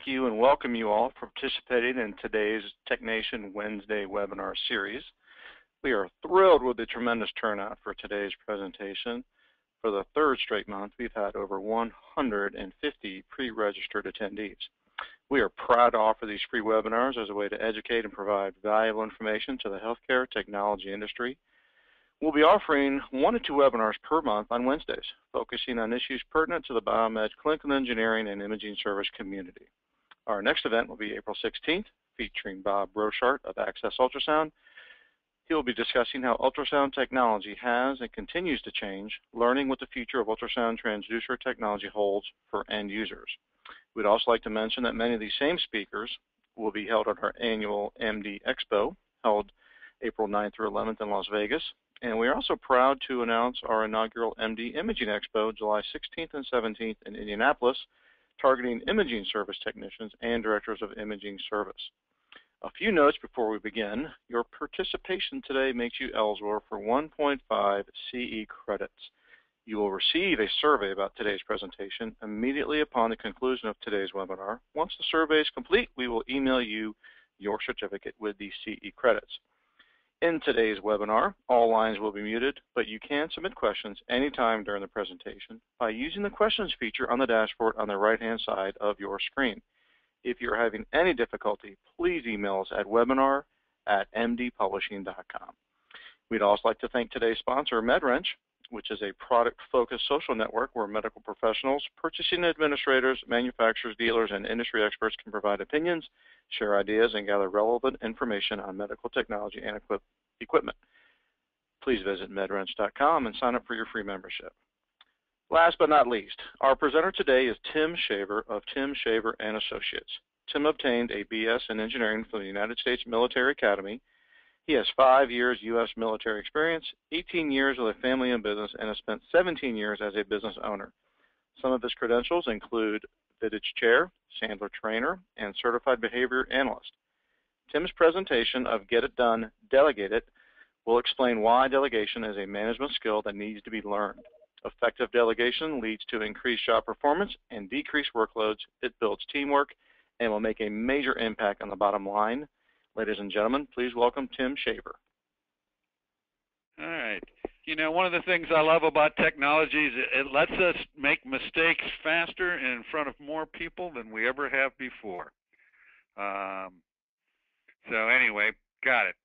you and welcome you all for participating in today's TechNation Wednesday webinar series. We are thrilled with the tremendous turnout for today's presentation. For the third straight month, we've had over 150 pre-registered attendees. We are proud to offer these free webinars as a way to educate and provide valuable information to the healthcare technology industry. We'll be offering 1 to 2 webinars per month on Wednesdays, focusing on issues pertinent to the biomed, clinical engineering, and imaging service community. Our next event will be April 16th, featuring Bob Brochart of Access Ultrasound. He'll be discussing how ultrasound technology has and continues to change, learning what the future of ultrasound transducer technology holds for end users. We'd also like to mention that many of these same speakers will be held at our annual MD Expo, held April 9th through 11th in Las Vegas. And we are also proud to announce our inaugural MD Imaging Expo, July 16th and 17th in Indianapolis, targeting imaging service technicians and directors of imaging service. A few notes before we begin. Your participation today makes you eligible for 1.5 CE credits. You will receive a survey about today's presentation immediately upon the conclusion of today's webinar. Once the survey is complete, we will email you your certificate with the CE credits. In today's webinar, all lines will be muted, but you can submit questions anytime during the presentation by using the questions feature on the dashboard on the right-hand side of your screen. If you're having any difficulty, please email us at webinar@mdpublishing.com. We'd also like to thank today's sponsor, MedWrench, which is a product-focused social network where medical professionals, purchasing administrators, manufacturers, dealers, and industry experts can provide opinions, share ideas, and gather relevant information on medical technology and equipment. Please visit medwrench.com and sign up for your free membership. Last but not least, our presenter today is Tim Shaver of Tim Shaver and Associates. Tim obtained a BS in engineering from the United States Military Academy. He has 5 years U.S. military experience, 18 years with a family-owned business, and has spent 17 years as a business owner. Some of his credentials include Vitage Chair, Sandler Trainer, and Certified Behavior Analyst. Tim's presentation of Get It Done, Delegate It will explain why delegation is a management skill that needs to be learned. Effective delegation leads to increased job performance and decreased workloads. It builds teamwork and will make a major impact on the bottom line. Ladies and gentlemen, please welcome Tim Shaver. All right. You know, one of the things I love about technology is it lets us make mistakes faster and in front of more people than we ever have before. So anyway, got it.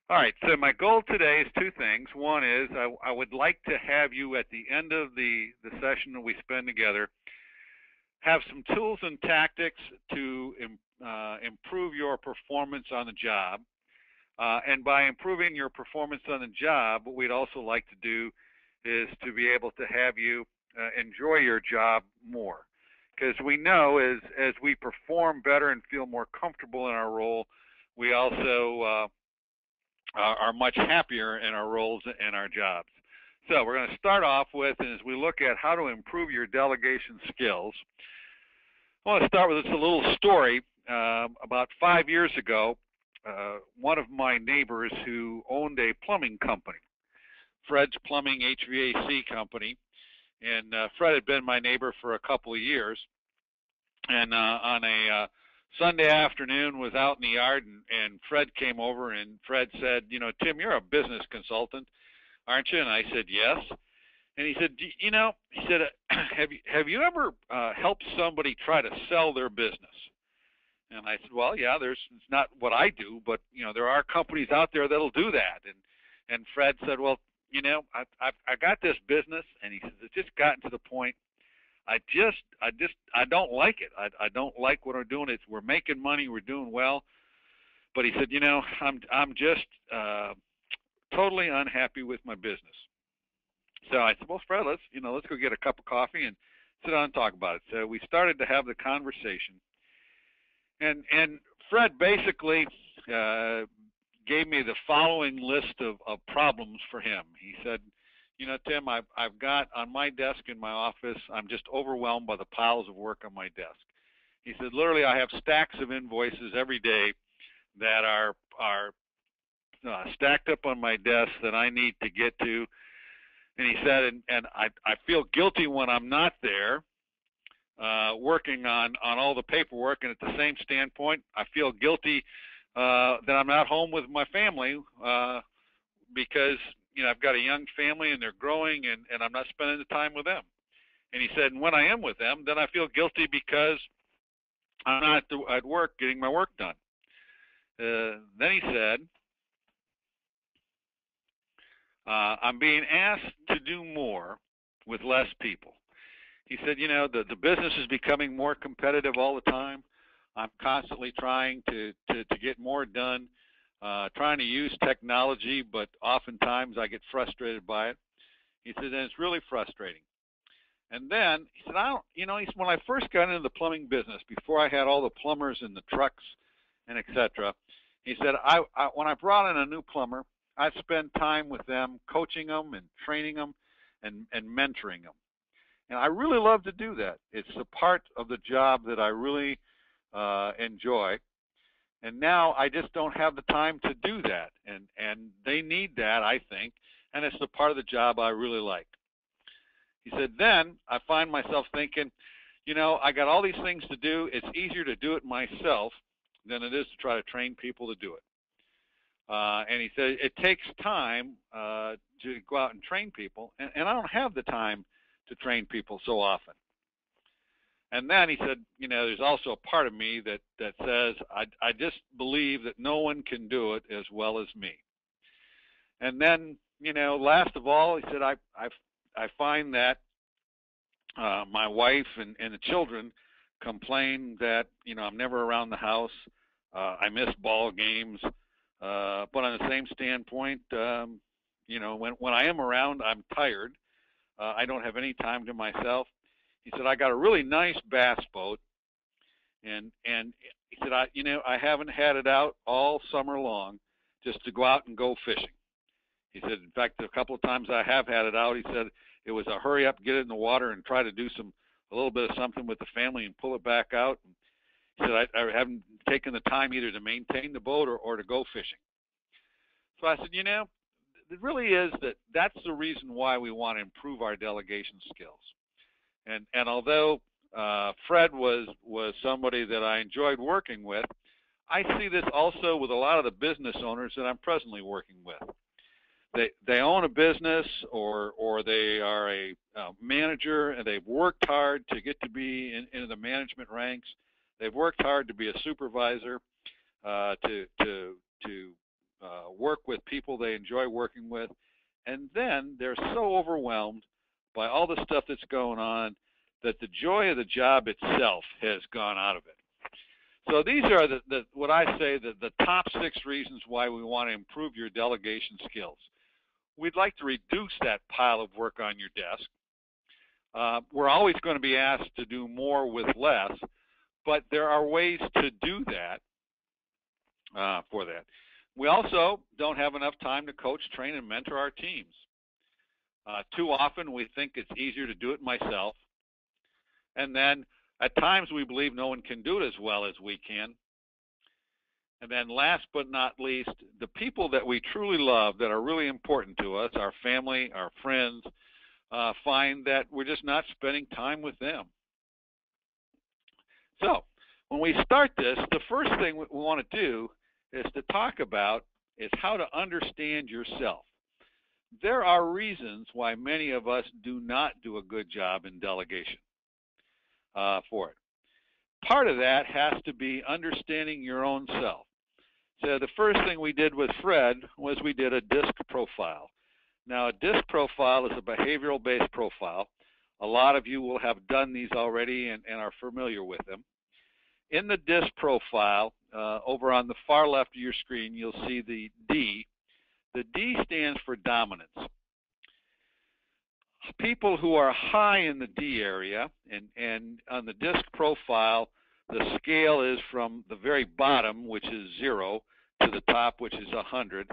All right, so my goal today is 2 things. One is I would like to have you at the end of the session that we spend together have some tools and tactics to improve your performance on the job. And by improving your performance on the job, what we'd also like to do is to be able to have you enjoy your job more. Because we know as we perform better and feel more comfortable in our role, we also are much happier in our roles and our jobs. So we're going to start off with, as we look at how to improve your delegation skills, I want to start with just a little story. About 5 years ago, one of my neighbors who owned a plumbing company, Fred's Plumbing HVAC Company, and Fred had been my neighbor for a couple of years, and on a Sunday afternoon was out in the yard, and Fred came over, and Fred said, you know, Tim, you're a business consultant, aren't you? And I said, yes. And he said, you know, he said, have you ever helped somebody try to sell their business? And I said, well, yeah, it's not what I do, but, you know, there are companies out there that'll do that. And Fred said, well, you know, I got this business, and he says, it's just gotten to the point, I don't like it. I don't like what we're doing. We're making money, we're doing well. But he said, you know, I'm just totally unhappy with my business. So I said, well, Fred, let's go get a cup of coffee and sit down and talk about it. So we started to have the conversation. And Fred basically gave me the following list of problems for him. He said, you know, Tim, I've got on my desk in my office, I'm just overwhelmed by the piles of work on my desk. He said, literally, I have stacks of invoices every day that are stacked up on my desk that I need to get to. And he said, and I feel guilty when I'm not there. working on all the paperwork, and at the same standpoint, I feel guilty that I'm not home with my family because I've got a young family and they're growing, and I'm not spending the time with them. And he said, and when I am with them, then I feel guilty because I'm not at work getting my work done. Then he said, I'm being asked to do more with less people. He said, the business is becoming more competitive all the time. I'm constantly trying to get more done, trying to use technology, but oftentimes I get frustrated by it. He said, and it's really frustrating. And then he said, when I first got into the plumbing business, before I had all the plumbers and the trucks and etc., he said, when I brought in a new plumber, I'd spend time with them, coaching them and training them and mentoring them. And I really love to do that. It's a part of the job that I really enjoy. And now I just don't have the time to do that. And they need that, I think, and it's the part of the job I really like. He said, then I find myself thinking, I got all these things to do. It's easier to do it myself than it is to try to train people to do it. And he said, it takes time to go out and train people, and I don't have the time to train people so often. And then he said, there's also a part of me that says, I just believe that no one can do it as well as me. And then, last of all, he said, I find that my wife and the children complain that, I'm never around the house. I miss ball games. But on the same standpoint, when I am around, I'm tired. I don't have any time to myself. He said, I got a really nice bass boat. And he said, I haven't had it out all summer long just to go out and go fishing. He said, in fact, a couple of times I have had it out, he said, it was a hurry up, get it in the water and try to do a little bit of something with the family and pull it back out. And he said, I haven't taken the time either to maintain the boat or to go fishing. So I said, it really is that's the reason why we want to improve our delegation skills. And although Fred was somebody that I enjoyed working with, I see this also with a lot of the business owners that I'm presently working with. They own a business or they are a manager, and they've worked hard to get to be in the management ranks. They've worked hard to be a supervisor, to work with people they enjoy working with, and then they're so overwhelmed by all the stuff that's going on that the joy of the job itself has gone out of it. So these are what I say the top 6 reasons why we want to improve your delegation skills. We'd like to reduce that pile of work on your desk. We're always going to be asked to do more with less, but there are ways to do that for that. We also don't have enough time to coach, train, and mentor our teams. Too often we think it's easier to do it myself. And then at times we believe no one can do it as well as we can. And then last but not least, the people that we truly love that are really important to us, our family, our friends, find that we're just not spending time with them. So when we start this, the first thing we want to do is to talk about is how to understand yourself. There are reasons why many of us do not do a good job in delegation for it. Part of that has to be understanding your own self. So the first thing we did with Fred was we did a DISC profile. Now, a DISC profile is a behavioral-based profile. A lot of you will have done these already and are familiar with them. In the DISC profile, over on the far left of your screen, you'll see the D. The D stands for dominance. People who are high in the D area, and on the DISC profile, the scale is from the very bottom, which is 0, to the top, which is 100.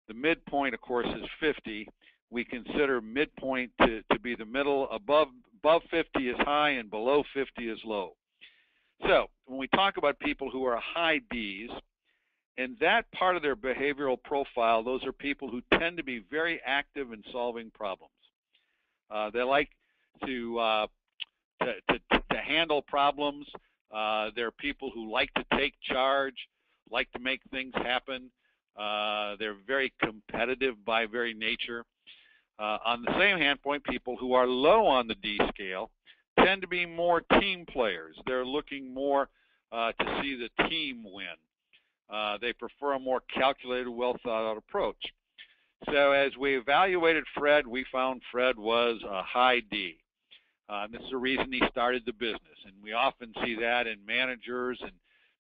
The midpoint, of course, is 50. We consider midpoint to be the middle. Above 50 is high, and below 50 is low. So when we talk about people who are high Ds, in that part of their behavioral profile, those are people who tend to be very active in solving problems. They like to to handle problems. They're people who like to take charge, like to make things happen. They're very competitive by very nature. On the same hand point, people who are low on the D scale tend to be more team players. They're looking more to see the team win. They prefer a more calculated, well thought out approach. So as we evaluated Fred, we found Fred was a high D. This is the reason he started the business. And we often see that in managers and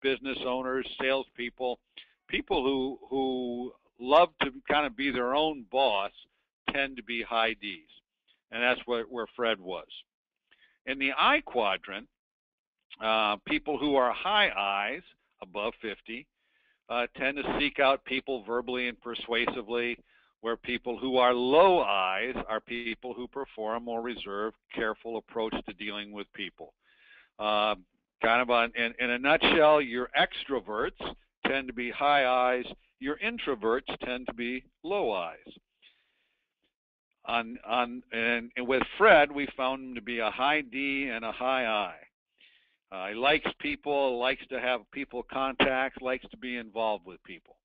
business owners, salespeople, people who love to kind of be their own boss tend to be high Ds. And that's where Fred was. In the I quadrant, people who are high Is, above 50, tend to seek out people verbally and persuasively, where people who are low Is are people who prefer a more reserved, careful approach to dealing with people. In a nutshell, your extroverts tend to be high Is, your introverts tend to be low Is. And with Fred, we found him to be a high D and a high I. He likes people, likes to have people contacts, likes to be involved with people.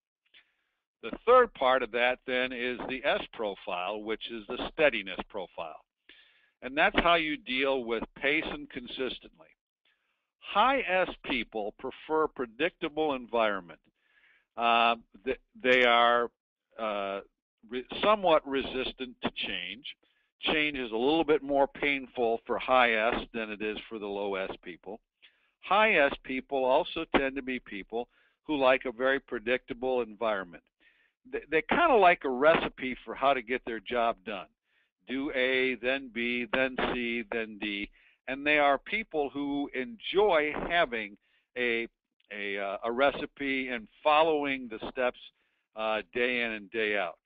The third part of that then is the S profile, which is the steadiness profile. And that's how you deal with pace and consistently. High S people prefer a predictable environment. They are somewhat resistant to change. Change is a little bit more painful for high S than it is for the low S people. High S people also tend to be people who like a very predictable environment. They kind of like a recipe for how to get their job done. Do A, then B, then C, then D. And they are people who enjoy having a recipe and following the steps day in and day out.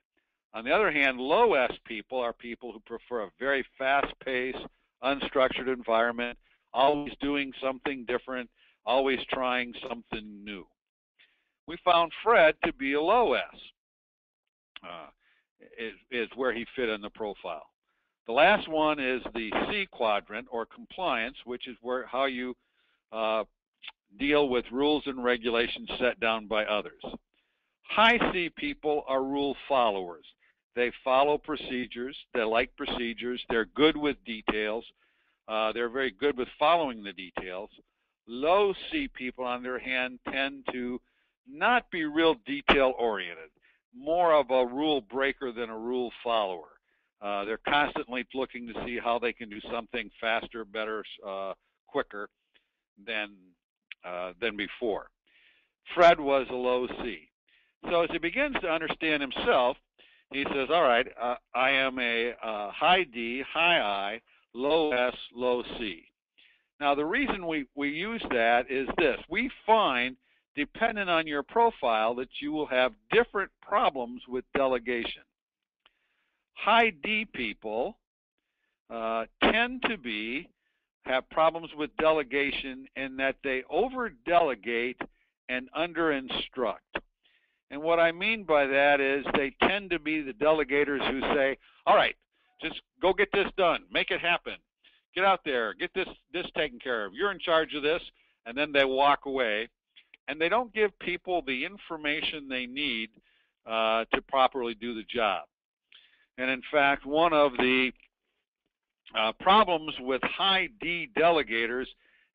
On the other hand, low S people are people who prefer a very fast-paced, unstructured environment, always doing something different, always trying something new. We found Fred to be a low S. Is where he fit in the profile. The last one is the C quadrant, or compliance, which is how you deal with rules and regulations set down by others. High C people are rule followers. They follow procedures. They like procedures. They're good with details. They're very good with following the details. Low C people, on their hand, tend to not be real detail-oriented, more of a rule breaker than a rule follower. They're constantly looking to see how they can do something faster, better, quicker than before. Fred was a low C. So as he begins to understand himself, he says, all right, I am a high D, high I, low S, low C. Now, the reason we use that is this. We find, depending on your profile, that you will have different problems with delegation. High D people tend to have problems with delegation in that they over-delegate and under-instruct. And what I mean by that is they tend to be the delegators who say, all right, just go get this done, make it happen, get out there, get this taken care of, you're in charge of this, and then they walk away. And they don't give people the information they need to properly do the job. And in fact, one of the problems with high D delegators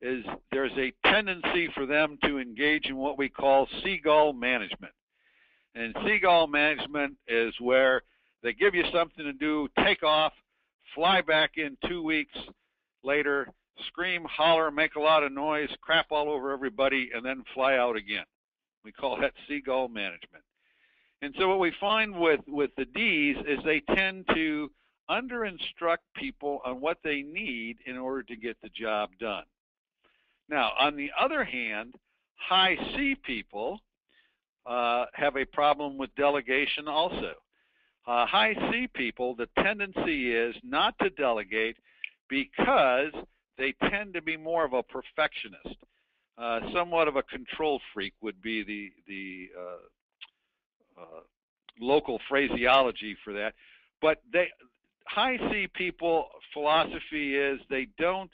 is there's a tendency for them to engage in what we call seagull management. And seagull management is where they give you something to do, take off, fly back in 2 weeks later, scream, holler, make a lot of noise, crap all over everybody, and then fly out again. We call that seagull management. And so what we find with the Ds is they tend to under-instruct people on what they need in order to get the job done. Now, on the other hand, high C people have a problem with delegation also. High C people, the tendency is not to delegate because they tend to be more of a perfectionist. Somewhat of a control freak would be the local phraseology for that. But high C people philosophy is they don't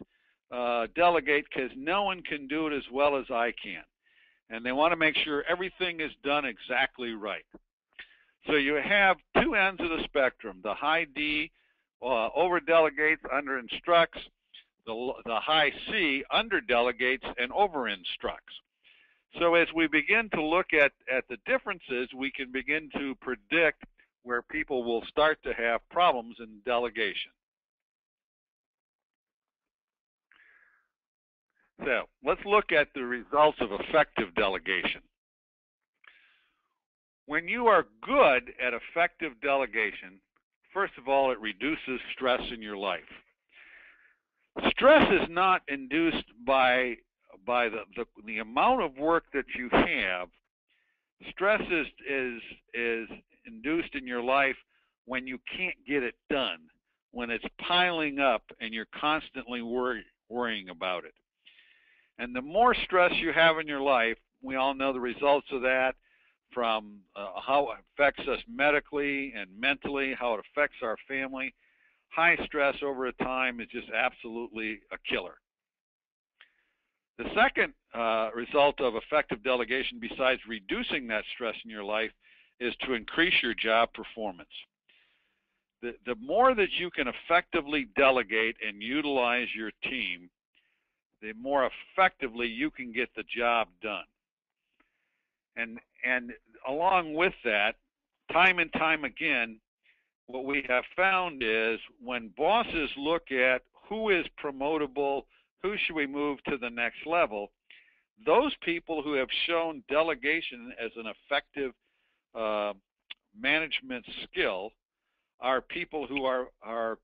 delegate because no one can do it as well as I can. And they want to make sure everything is done exactly right. So you have two ends of the spectrum. The high D over delegates, under instructs. The high C under delegates and over instructs. So as we begin to look at the differences, we can begin to predict where people will start to have problems in delegation. So let's look at the results of effective delegation. When you are good at effective delegation, first of all, it reduces stress in your life. Stress is not induced by the amount of work that you have. Stress is induced in your life when you can't get it done, when it's piling up and you're constantly worrying about it. And the more stress you have in your life, we all know the results of that, from how it affects us medically and mentally, how it affects our family. High stress over a time is just absolutely a killer. The second result of effective delegation, besides reducing that stress in your life, is to increase your job performance. The more that you can effectively delegate and utilize your team, the more effectively you can get the job done. And along with that, time and time again, what we have found is when bosses look at who is promotable, who should we move to the next level, those people who have shown delegation as an effective management skill are people who are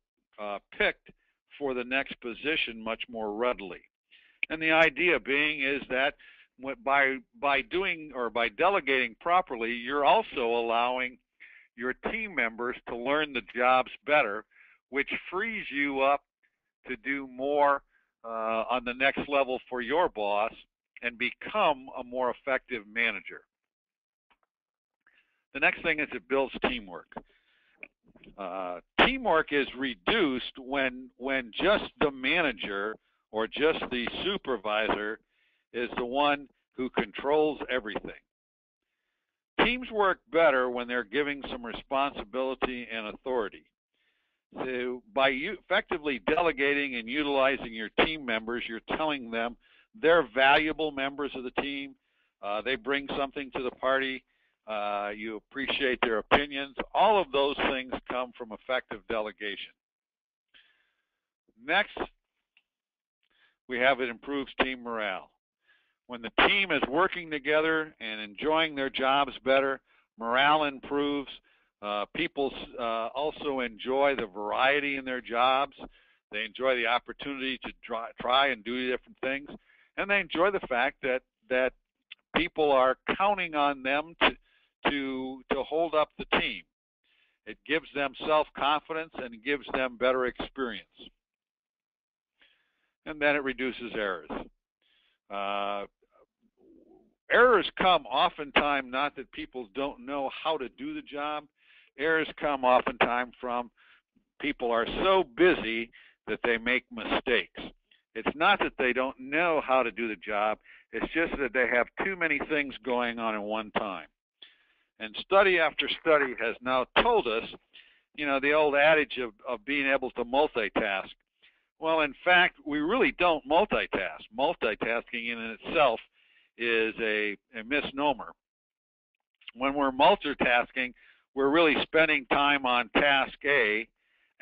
picked for the next position much more readily. And the idea being is that by doing or by delegating properly, you're also allowing your team members to learn the jobs better, which frees you up to do more on the next level for your boss and become a more effective manager. The next thing is it builds teamwork. Teamwork is reduced when just the manager or just the supervisor is the one who controls everything. Teams work better when they're giving some responsibility and authority. So by effectively delegating and utilizing your team members, you're telling them they're valuable members of the team. They bring something to the party. You appreciate their opinions. All of those things come from effective delegation. Next, we have it improves team morale. When the team is working together and enjoying their jobs better, morale improves. People also enjoy the variety in their jobs. They enjoy the opportunity to try and do different things. And they enjoy the fact that people are counting on them to hold up the team. It gives them self-confidence and it gives them better experience. And then it reduces errors. Errors come oftentimes not that people don't know how to do the job. Errors come oftentimes from people are so busy that they make mistakes. It's not that they don't know how to do the job. It's just that they have too many things going on at one time. And study after study has now told us, you know, the old adage of being able to multitask. Well, in fact, we really don't multitask. Multitasking in itself is a misnomer. When we're multitasking, we're really spending time on task A,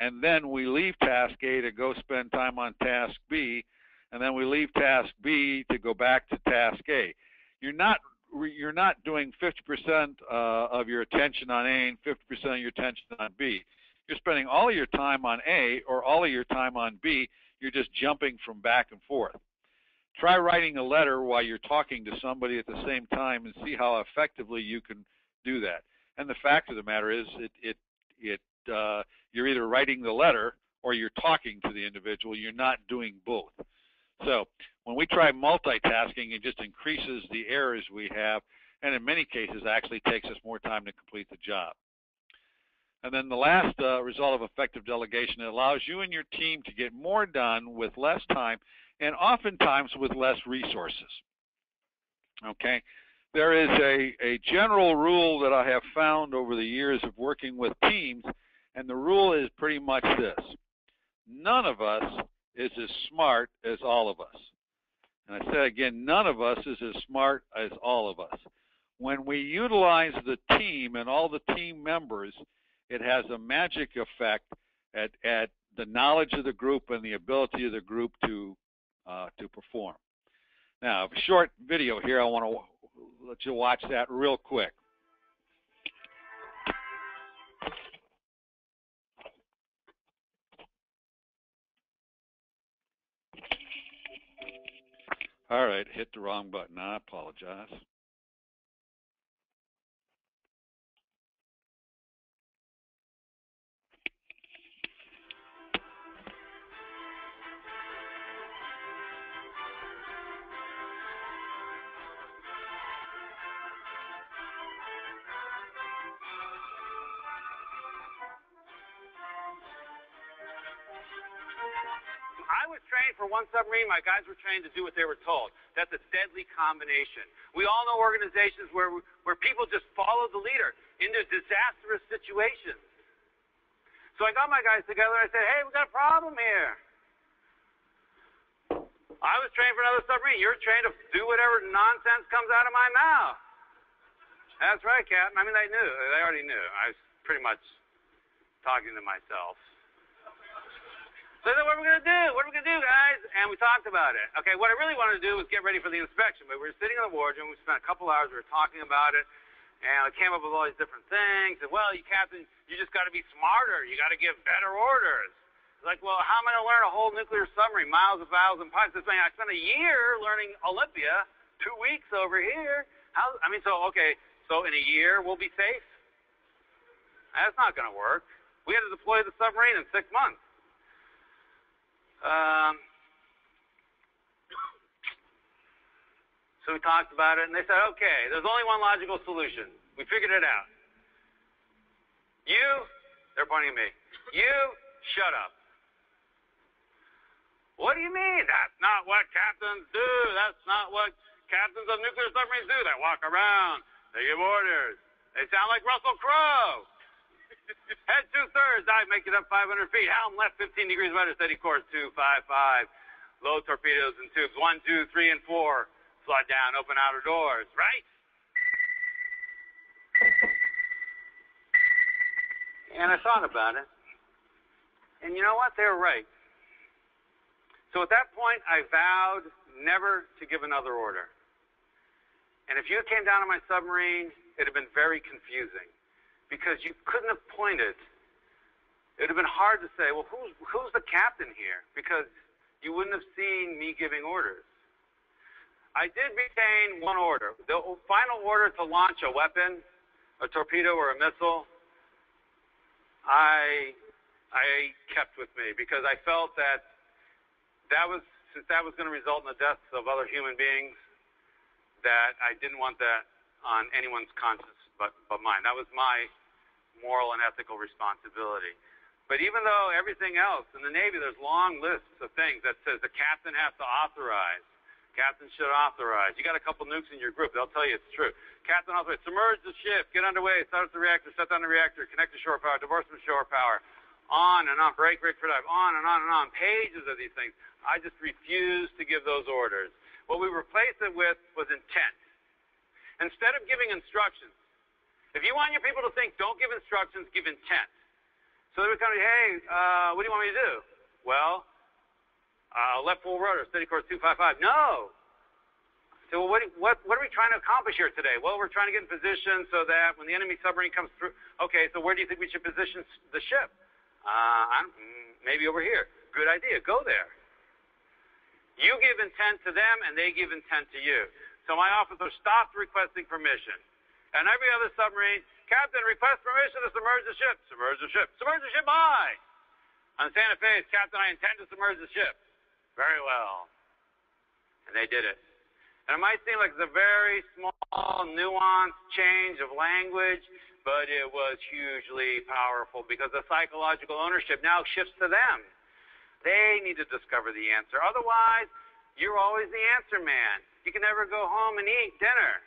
and then we leave task A to go spend time on task B, and then we leave task B to go back to task A. You're not doing 50% of your attention on A and 50% of your attention on B. You're spending all of your time on A or all of your time on B. You're just jumping from back and forth. Try writing a letter while you're talking to somebody at the same time and see how effectively you can do that. And the fact of the matter is, you're either writing the letter or you're talking to the individual. You're not doing both. So when we try multitasking, it just increases the errors we have, and in many cases actually takes us more time to complete the job. And then the last result of effective delegation, it allows you and your team to get more done with less time and oftentimes with less resources. Okay? There is a general rule that I have found over the years of working with teams, and the rule is pretty much this. None of us is as smart as all of us. And I say again, none of us is as smart as all of us. When we utilize the team and all the team members, it has a magic effect at the knowledge of the group and the ability of the group to perform. Now, a short video here. I want to let you watch that real quick. All right, hit the wrong button. I apologize. I was trained for one submarine. My guys were trained to do what they were told. That's a deadly combination. We all know organizations where people just follow the leader into disastrous situations. So I got my guys together and I said, hey, we got a problem here. I was trained for another submarine. You're trained to do whatever nonsense comes out of my mouth. That's right, Captain. I mean, they knew. They already knew. I was pretty much talking to myself. So I said, what are we going to do? What are we going to do, guys? And we talked about it. Okay, what I really wanted to do was get ready for the inspection. But we were sitting in the wardroom. We spent a couple hours. We were talking about it. And I came up with all these different things. And, well, you Captain, you just got to be smarter. You got to give better orders. Like, well, how am I going to learn a whole nuclear submarine, miles of valves and pipes? I spent a year learning Olympia, 2 weeks over here. So in a year we'll be safe? That's not going to work. We had to deploy the submarine in 6 months. So we talked about it, and they said, okay, there's only one logical solution. We figured it out. They're pointing at me, you shut up. What do you mean? That's not what captains do. That's not what captains of nuclear submarines do. They walk around. They give orders. They sound like Russell Crowe. Head 2/3, dive, make it up 500 feet. Helm left 15 degrees weather, steady course 255. Load torpedoes and tubes 1, 2, 3, and 4. Flood down, open outer doors. Right? And I thought about it. And you know what? They were right. So at that point, I vowed never to give another order. And if you came down on my submarine, it would have been very confusing because you couldn't have pointed. It would have been hard to say, well, who's the captain here? Because you wouldn't have seen me giving orders. I did retain one order. The final order to launch a weapon, a torpedo or a missile, I kept with me because I felt that since that was going to result in the deaths of other human beings, that I didn't want that on anyone's conscience but mine. That was my moral and ethical responsibility. But even though everything else in the Navy, there's long lists of things that says the captain has to authorize. Captain should authorize. You got a couple nukes in your group, they'll tell you it's true. Captain authorize. Submerge the ship. Get underway. Start up the reactor. Shut down the reactor. Connect to shore power. Divorce from shore power. On and on. Break for dive. On and on and on. Pages of these things. I just refused to give those orders. What we replaced it with was intent. Instead of giving instructions, if you want your people to think, don't give instructions, give intent. So they would come to me, hey, what do you want me to do? Well, left full rudder, steady course 255. No. So what are we trying to accomplish here today? Well, we're trying to get in position so that when the enemy submarine comes through, okay, so where do you think we should position the ship? Maybe over here. Good idea. Go there. You give intent to them, and they give intent to you. So my officer stopped requesting permission. And every other submarine, Captain, request permission to submerge the ship. Submerge the ship. Submerge the ship, aye. On Santa Fe, Captain, I intend to submerge the ship. Very well. And they did it. And it might seem like it's a very small, nuanced change of language, but it was hugely powerful because the psychological ownership now shifts to them. They need to discover the answer. Otherwise, You're always the answer man. You can never go home and eat dinner.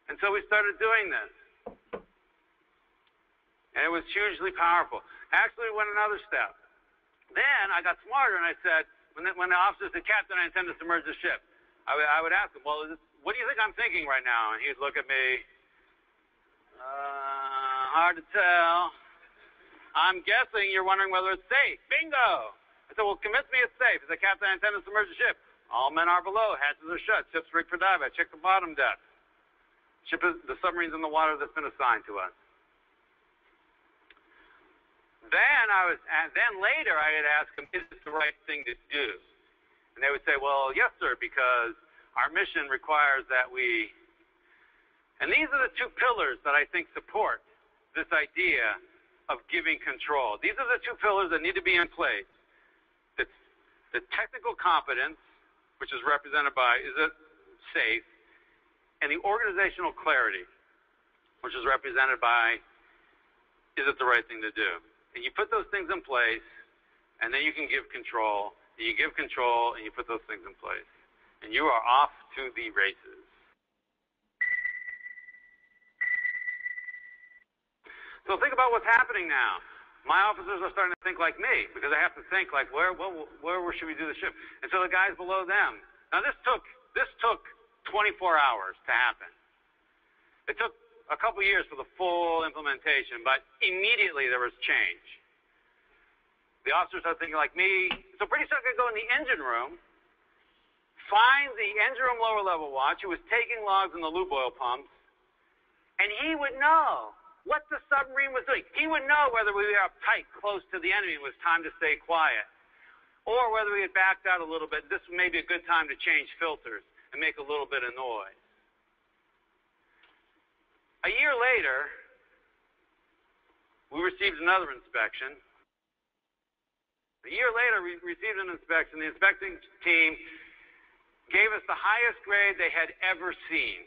And so we started doing this. And it was hugely powerful. Actually, we went another step. Then I got smarter and I said, when the officer said, Captain, I intend to submerge the ship, I would ask him, well, what do you think I'm thinking right now? And he'd look at me, hard to tell. I'm guessing you're wondering whether it's safe. Bingo! I said, well, convince me it's safe. He said, Captain, I intend to submerge the ship. All men are below. Hatches are shut. Ship's rigged for dive. I checked the bottom deck. The submarine's in the water that's been assigned to us. Then later I had asked them, is this the right thing to do? And they would say, well, yes, sir, because our mission requires that we... And these are the two pillars that I think support this idea of giving control. These are the two pillars that need to be in place. The technical competence, which is represented by, is it safe? And the organizational clarity, which is represented by, is it the right thing to do? And you put those things in place, and then you can give control. And you give control, and you put those things in place. And you are off to the races. So think about what's happening now. My officers are starting to think like me, because I have to think like, where should we do the ship? And so the guys below them. Now this took 24 hours to happen. It took a couple years for the full implementation, but immediately there was change. The officers are thinking like me, so pretty soon I could go in the engine room, find the engine room lower level watch who was taking logs in the lube oil pumps, and he would know what the submarine was doing. He would know whether we were up tight, close to the enemy, and it was time to stay quiet, or whether we had backed out a little bit. This may be a good time to change filters and make a little bit of noise. A year later, we received another inspection. A year later, we received an inspection. The inspecting team gave us the highest grade they had ever seen.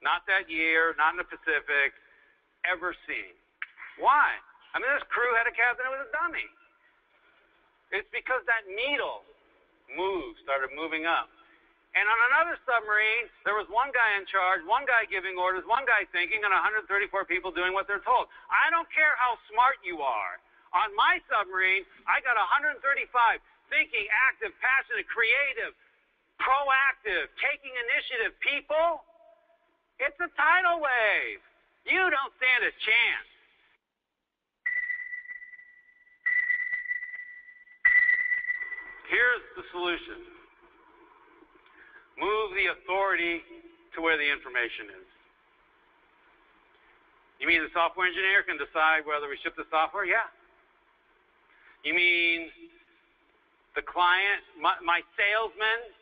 Not that year, not in the Pacific, ever seen. Why? I mean, this crew had a captain who was a dummy. It's because that needle started moving up. And on another submarine, there was one guy in charge, one guy giving orders, one guy thinking, and 134 people doing what they're told. I don't care how smart you are. On my submarine, I got 135 thinking, active, passionate, creative, proactive, taking initiative people. It's a tidal wave. You don't stand a chance. Here's the solution. Move the authority to where the information is. You mean the software engineer can decide whether we ship the software? Yeah. You mean the client, my salesman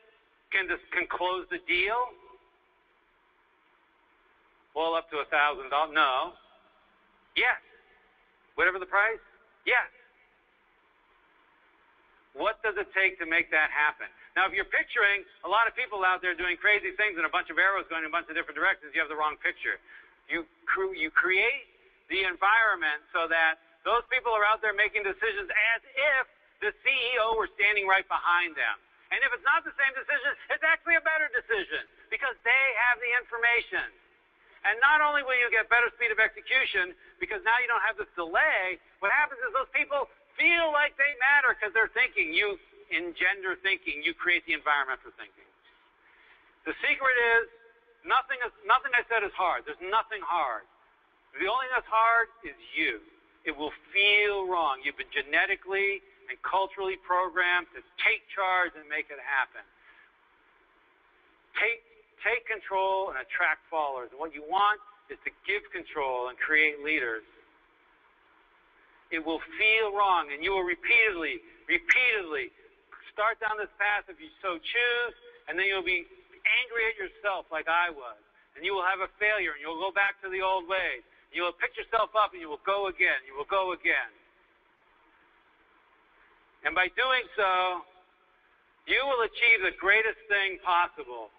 can close the deal? Well, up to $1,000. No. Yes. Whatever the price? Yes. What does it take to make that happen? Now, if you're picturing a lot of people out there doing crazy things and a bunch of arrows going in a bunch of different directions, you have the wrong picture. You create the environment so that those people are out there making decisions as if the CEO were standing right behind them. And if it's not the same decision, it's actually a better decision because they have the information. And not only will you get better speed of execution because now you don't have this delay, what happens is those people feel like they matter because they're thinking. You engender thinking. You create the environment for thinking. The secret is nothing I said is hard. There's nothing hard. The only thing that's hard is you. It will feel wrong. You've been genetically and culturally programmed to take charge and make it happen. Take control and attract followers. And what you want is to give control and create leaders. It will feel wrong, and you will repeatedly start down this path if you so choose, and then you'll be angry at yourself like I was. And you will have a failure, and you'll go back to the old ways. You will pick yourself up, and you will go again. You will go again. And by doing so, you will achieve the greatest thing possible.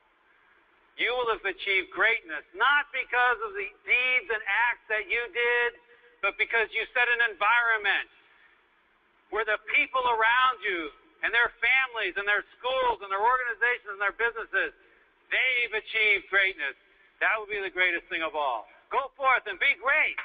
You will have achieved greatness, not because of the deeds and acts that you did, but because you set an environment where the people around you and their families and their schools and their organizations and their businesses, they've achieved greatness. That would be the greatest thing of all. Go forth and be great.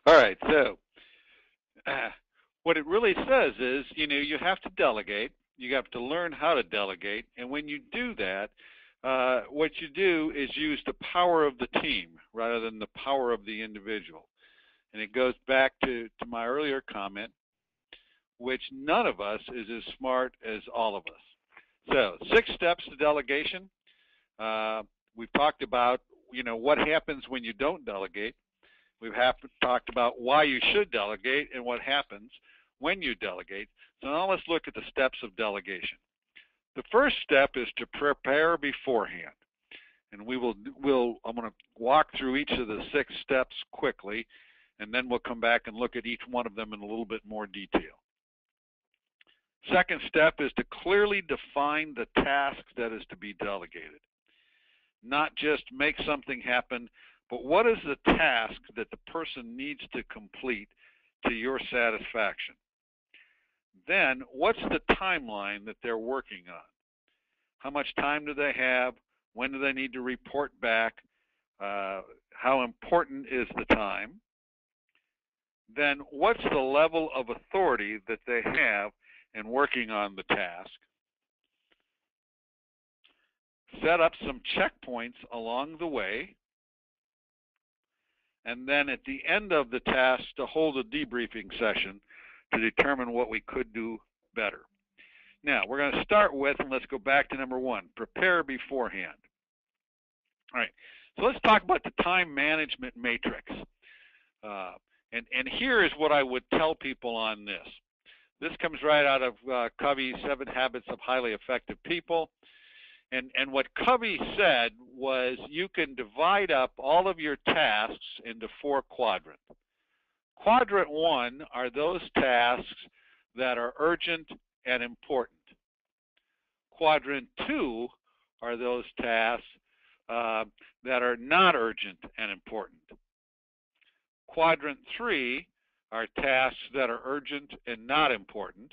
All right, so what it really says is, you have to delegate. You have to learn how to delegate. And when you do that, what you do is use the power of the team rather than the power of the individual. And it goes back to my earlier comment, which none of us is as smart as all of us. So 6 steps to delegation. We've talked about, what happens when you don't delegate. We've talked about why you should delegate and what happens when you delegate. So now let's look at the steps of delegation. The first step is to prepare beforehand. And I'm going to walk through each of the 6 steps quickly, and then we'll come back and look at each one of them in a little bit more detail. Second step is to clearly define the task that is to be delegated. Not just make something happen, but what is the task that the person needs to complete to your satisfaction? Then, what's the timeline that they're working on? How much time do they have? When do they need to report back? How important is the time? Then, what's the level of authority that they have in working on the task? Set up some checkpoints along the way. And then at the end of the task, to hold a debriefing session to determine what we could do better. Now, we're going to start with, and let's go back to number 1, prepare beforehand. All right, so let's talk about the time management matrix. And here is what I would tell people on this. This comes right out of Covey's 7 Habits of Highly Effective People. And what Covey said was you can divide up all of your tasks into 4 quadrants. Quadrant 1 are those tasks that are urgent and important. Quadrant 2 are those tasks that are not urgent and important. Quadrant 3 are tasks that are urgent and not important.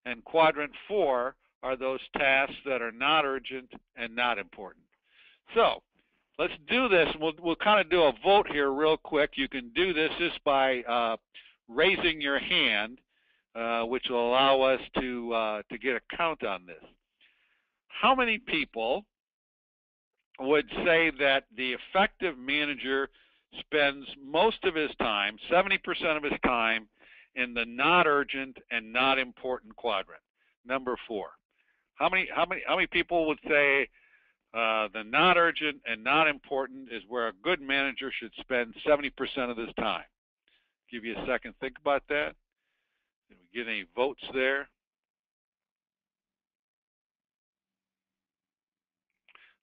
And quadrant 4 are those tasks that are not urgent and not important. So let's do this. We'll kind of do a vote here real quick. You can do this just by raising your hand, which will allow us to get a count on this. How many people would say that the effective manager spends most of his time, 70% of his time, in the not urgent and not important quadrant? Number 4. How many people would say the not urgent and not important is where a good manager should spend 70% of his time? Give you a second. Think about that. Did we get any votes there?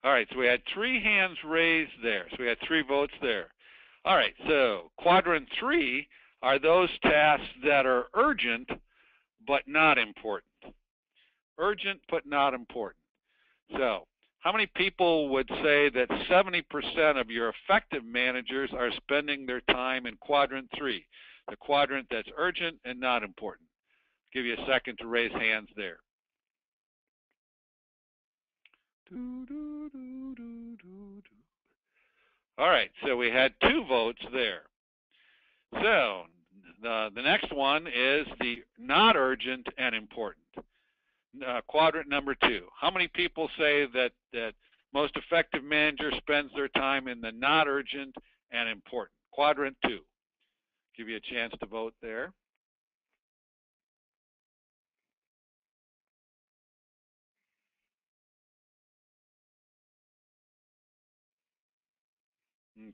All right, so we had 3 hands raised there. So we had 3 votes there. All right, so quadrant 3 are those tasks that are urgent but not important. Urgent but not important. So how many people would say that 70% of your effective managers are spending their time in quadrant 3, the quadrant that's urgent and not important? I'll give you a second to raise hands there. All right, so we had 2 votes there. So the next one is the not urgent and important. Quadrant number 2. How many people say that most effective manager spends their time in the not urgent and important? Quadrant 2. Give you a chance to vote there.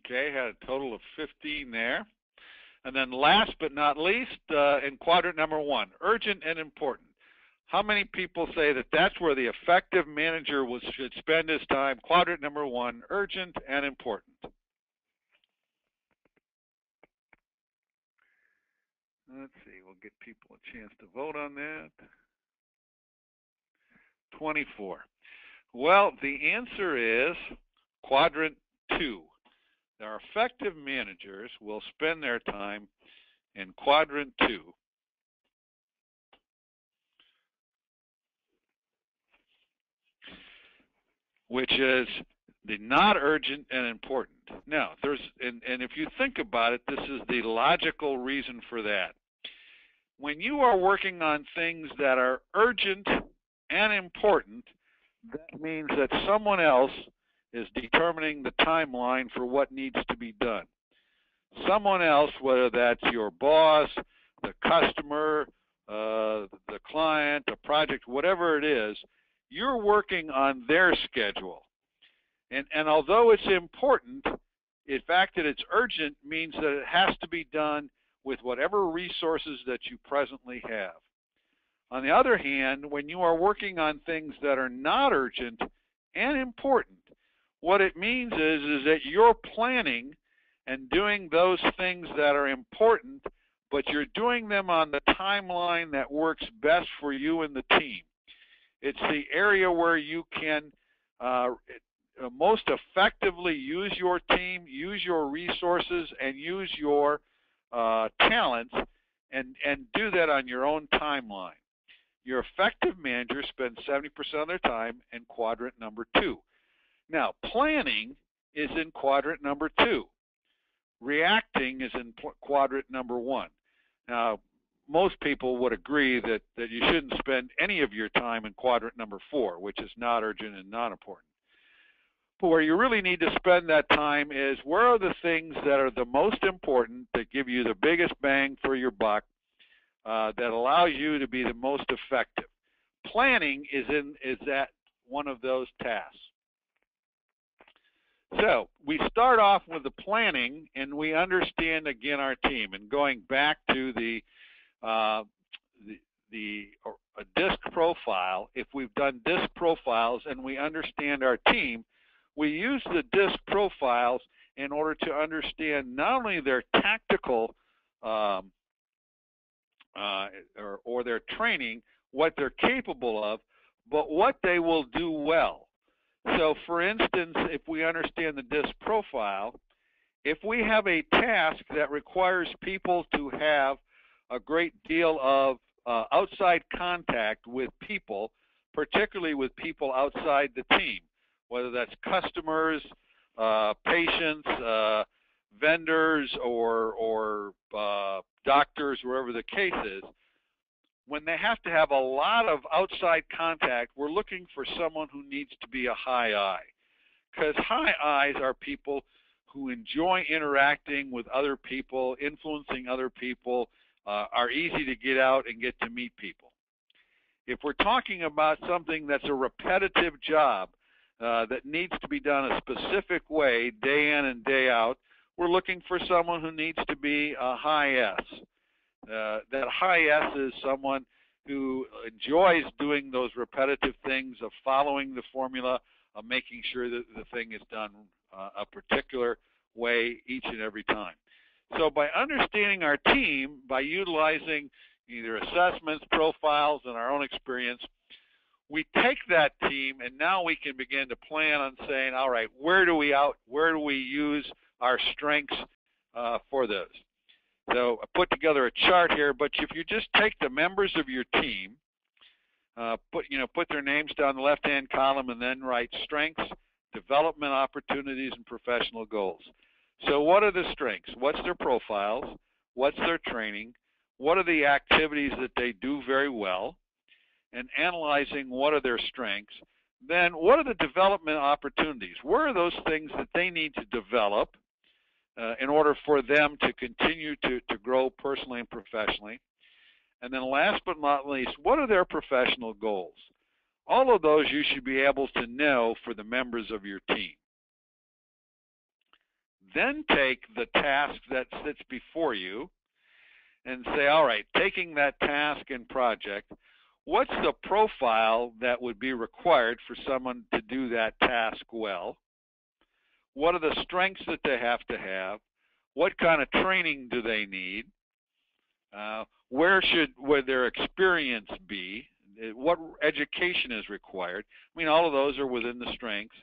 Okay, had a total of 15 there. And then last but not least, in quadrant number 1, urgent and important. How many people say that that's where the effective manager should spend his time? Quadrant number 1, urgent and important. Let's see, we'll get people a chance to vote on that. 24. Well, the answer is quadrant 2. Our effective managers will spend their time in quadrant 2. Which is the not urgent and important. Now, and if you think about it, this is the logical reason for that. When you are working on things that are urgent and important, that means that someone else is determining the timeline for what needs to be done. Someone else, whether that's your boss, the customer, the client, the project, whatever it is, you're working on their schedule. And although it's important, the fact that it's urgent means that it has to be done with whatever resources that you presently have. On the other hand, when you are working on things that are not urgent and important, what it means is that you're planning and doing those things that are important, but you're doing them on the timeline that works best for you and the team. It's the area where you can most effectively use your team, use your resources, and use your talents, and do that on your own timeline. Your effective manager spends 70% of their time in quadrant number 2. Now, planning is in quadrant number 2. Reacting is in quadrant number 1. Now, most people would agree that you shouldn't spend any of your time in quadrant number 4, which is not urgent and not important. But where you really need to spend that time is where are the things that are the most important, that give you the biggest bang for your buck, that allows you to be the most effective. Planning is at one of those tasks. So we start off with the planning, and we understand again our team. And going back to the DISC profile, if we've done DISC profiles and we understand our team, we use the DISC profiles in order to understand not only their tactical or their training, what they're capable of, but what they will do well. So, for instance, if we understand the DISC profile, if we have a task that requires people to have a great deal of outside contact with people, particularly with people outside the team, whether that's customers, patients, vendors, or doctors, wherever the case is, when they have to have a lot of outside contact, we're looking for someone who needs to be a high I. Because high I's are people who enjoy interacting with other people, influencing other people, are easy to get out and get to meet people. If we're talking about something that's a repetitive job that needs to be done a specific way, day in and day out, we're looking for someone who needs to be a high S. That high S is someone who enjoys doing those repetitive things of following the formula, of making sure that the thing is done a particular way each and every time. So by understanding our team, by utilizing either assessments, profiles, and our own experience, we take that team and now we can begin to plan on saying, all right, where do we use our strengths for those? So I put together a chart here, but if you just take the members of your team, put their names down the left-hand column and then write strengths, development opportunities, and professional goals. So what are the strengths? What's their profiles? What's their training? What are the activities that they do very well? And analyzing what are their strengths. Then what are the development opportunities? Where are those things that they need to develop in order for them to continue to grow personally and professionally? And then last but not least, what are their professional goals? All of those you should be able to know for the members of your team. Then take the task that sits before you and say, all right, taking that task and project, what's the profile that would be required for someone to do that task well? What are the strengths that they have to have? What kind of training do they need? Where would their experience be? What education is required? I mean, all of those are within the strengths.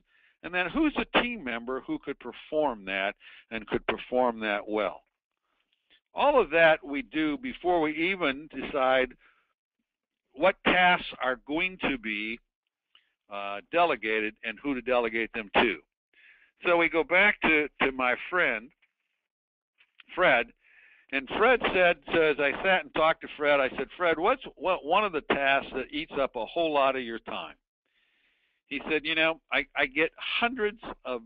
And then who's a team member who could perform that and could perform that well? All of that we do before we even decide what tasks are going to be delegated and who to delegate them to. So we go back to my friend, Fred, and Fred said, so as I sat and talked to Fred, I said, Fred, what's one of the tasks that eats up a whole lot of your time? He said, you know, I get hundreds of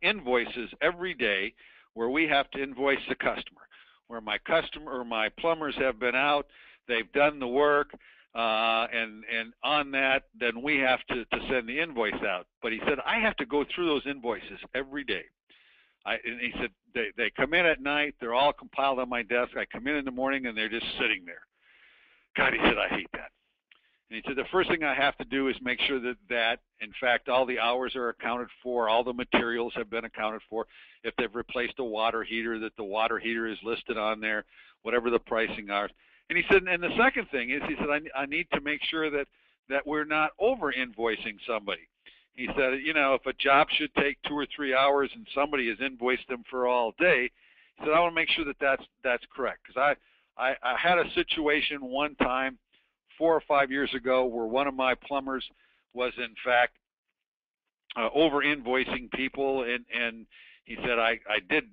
invoices every day where we have to invoice the customer, where my plumbers have been out, they've done the work, and on that, then we have to send the invoice out. But he said, I have to go through those invoices every day. And he said, they come in at night, they're all compiled on my desk. I come in the morning, and they're just sitting there. God, he said, I hate that. And he said, the first thing I have to do is make sure that in fact, all the hours are accounted for, all the materials have been accounted for. If they've replaced a water heater, that the water heater is listed on there, whatever the pricing are. And he said, and the second thing is, he said, I need to make sure that we're not over-invoicing somebody. He said, you know, if a job should take 2 or 3 hours and somebody has invoiced them for all day, he said, I want to make sure that that's correct. Because I had a situation one time 4 or 5 years ago where one of my plumbers was in fact over-invoicing people, and he said I did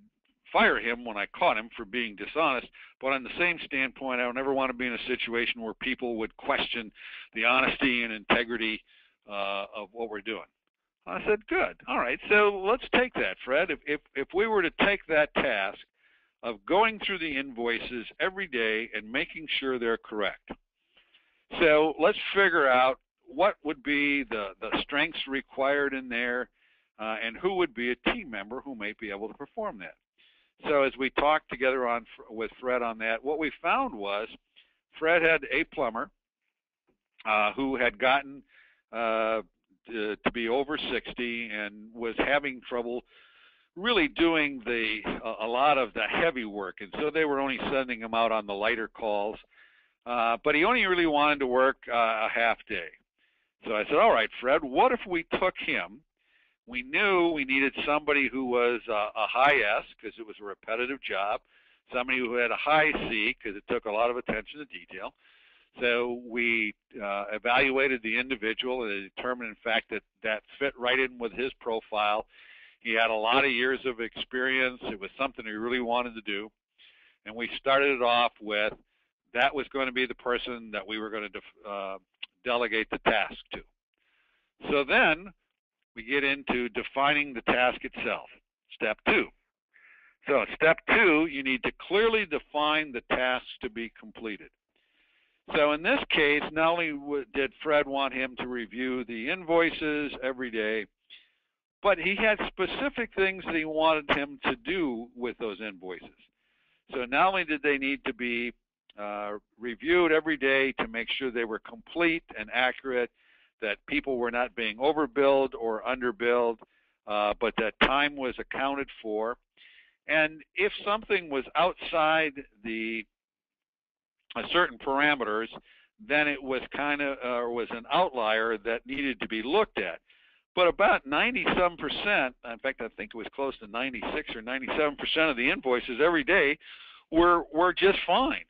fire him when I caught him for being dishonest, but on the same standpoint, I don't ever want to be in a situation where people would question the honesty and integrity of what we're doing. I said, good. All right, so let's take that, Fred. If we were to take that task of going through the invoices every day and making sure they're correct. So let's figure out what would be the strengths required in there and who would be a team member who might be able to perform that. So as we talked together with Fred on that, what we found was Fred had a plumber who had gotten to be over 60 and was having trouble really doing a lot of the heavy work. And so they were only sending him out on the lighter calls. But he only really wanted to work a half day. So I said, all right, Fred, what if we took him? We knew we needed somebody who was a high S because it was a repetitive job, somebody who had a high C because it took a lot of attention to detail. So we evaluated the individual and determined, in fact, that fit right in with his profile. He had a lot of years of experience. It was something he really wanted to do. And we started it off with that was going to be the person that we were going to delegate the task to. So then we get into defining the task itself, step 2. So step 2, you need to clearly define the tasks to be completed. So in this case, not only did Fred want him to review the invoices every day, but he had specific things that he wanted him to do with those invoices. So not only did they need to be reviewed every day to make sure they were complete and accurate, that people were not being overbilled or underbilled, but that time was accounted for. And if something was outside certain parameters, then it was was an outlier that needed to be looked at. But about 90-some%, in fact, I think it was close to 96 or 97% of the invoices every day were just fine.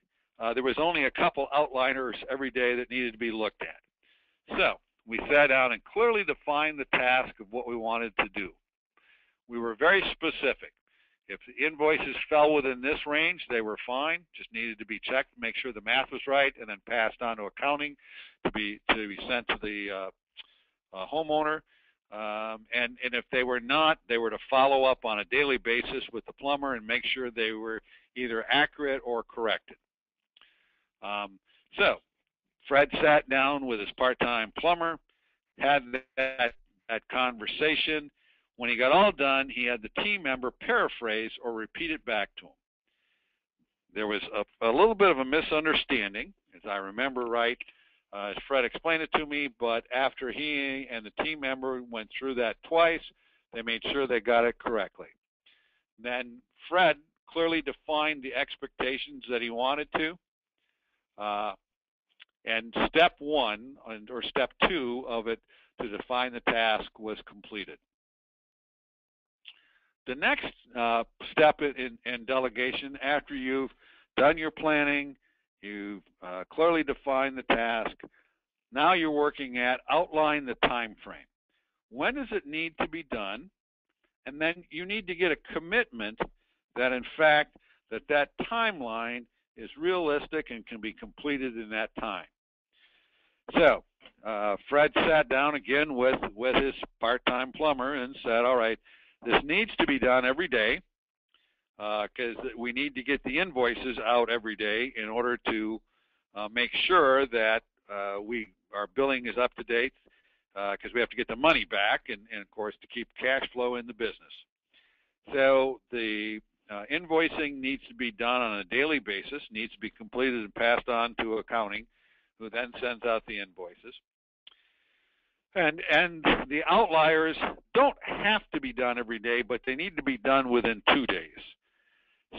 There was only a couple outliners every day that needed to be looked at. So we sat down and clearly defined the task of what we wanted to do. We were very specific. If the invoices fell within this range, they were fine, just needed to be checked, make sure the math was right, and then passed on to accounting to be sent to the homeowner. And if they were not, they were to follow up on a daily basis with the plumber and make sure they were either accurate or corrected. So Fred sat down with his part-time plumber, had that conversation. When he got all done, he had the team member paraphrase or repeat it back to him. there was a little bit of a misunderstanding, as I remember right, as Fred explained it to me, but after he and the team member went through that twice, they made sure they got it correctly. Then Fred clearly defined the expectations that he wanted to, and step one, or step two of it, to define the task was completed. The next step in delegation, after you've done your planning, you've clearly defined the task, now you're working at outline the time frame. When does it need to be done? And then you need to get a commitment that, in fact, that timeline is realistic and can be completed in that time. So Fred sat down again with his part-time plumber and said, all right, this needs to be done every day because we need to get the invoices out every day in order to make sure that our billing is up to date, because we have to get the money back and, of course, to keep cash flow in the business. So the invoicing needs to be done on a daily basis, needs to be completed and passed on to accounting, who then sends out the invoices. And the outliers don't have to be done every day, but they need to be done within 2 days.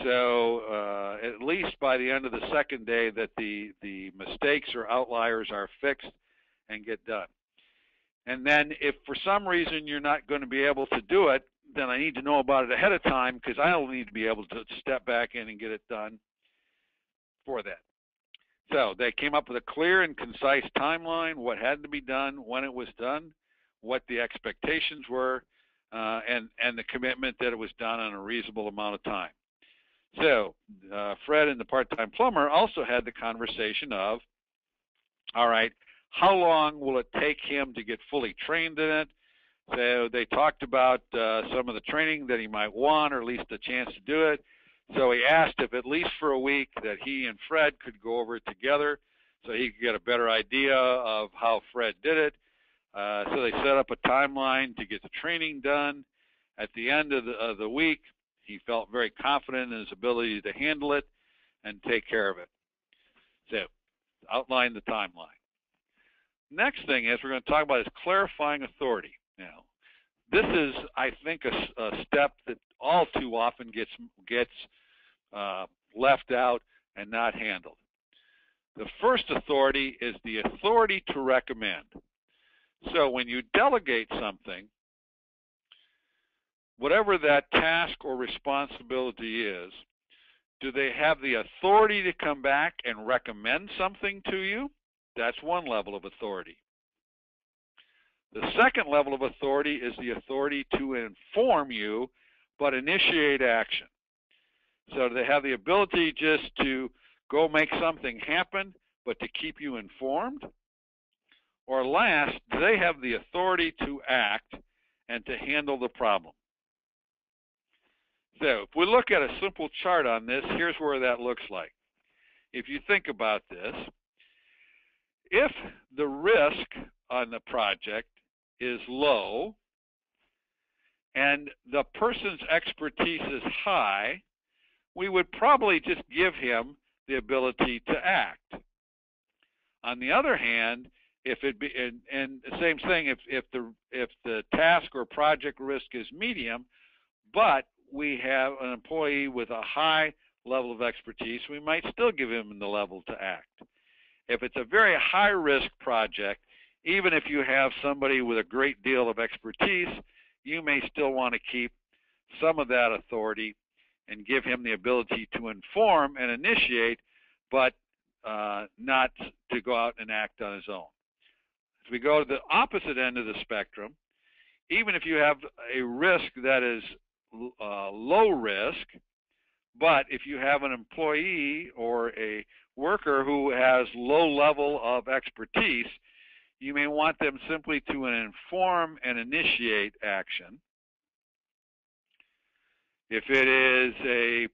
So at least by the end of the second day that the mistakes or outliers are fixed and get done. And then if for some reason you're not going to be able to do it, then I need to know about it ahead of time, because I'll need to be able to step back in and get it done for that. So they came up with a clear and concise timeline, what had to be done, when it was done, what the expectations were, and the commitment that it was done in a reasonable amount of time. So Fred and the part-time plumber also had the conversation of, all right, how long will it take him to get fully trained in it? So they talked about some of the training that he might want, or at least a chance to do it. So he asked if at least for a week that he and Fred could go over it together so he could get a better idea of how Fred did it. So they set up a timeline to get the training done. At the end of the week, he felt very confident in his ability to handle it and take care of it. So outline the timeline. Next thing is we're going to talk about is clarifying authority. Now, this is, I think, a step that all too often gets left out and not handled. The first authority is the authority to recommend. So when you delegate something, whatever that task or responsibility is, do they have the authority to come back and recommend something to you? That's one level of authority. The second level of authority is the authority to inform you, but initiate action. So they have the ability just to go make something happen, but to keep you informed? Or last, do they have the authority to act and to handle the problem? So if we look at a simple chart on this, here's where that looks like. If you think about this, if the risk on the project is low and the person's expertise is high, we would probably just give him the ability to act. On the other hand, if it be, and the same thing, if the task or project risk is medium, but we have an employee with a high level of expertise, we might still give him the level to act. If it's a very high risk project, even if you have somebody with a great deal of expertise, you may still want to keep some of that authority and give him the ability to inform and initiate, but not to go out and act on his own. As we go to the opposite end of the spectrum, even if you have a risk that is low risk, but if you have an employee or a worker who has low level of expertise, you may want them simply to inform and initiate action. If it is a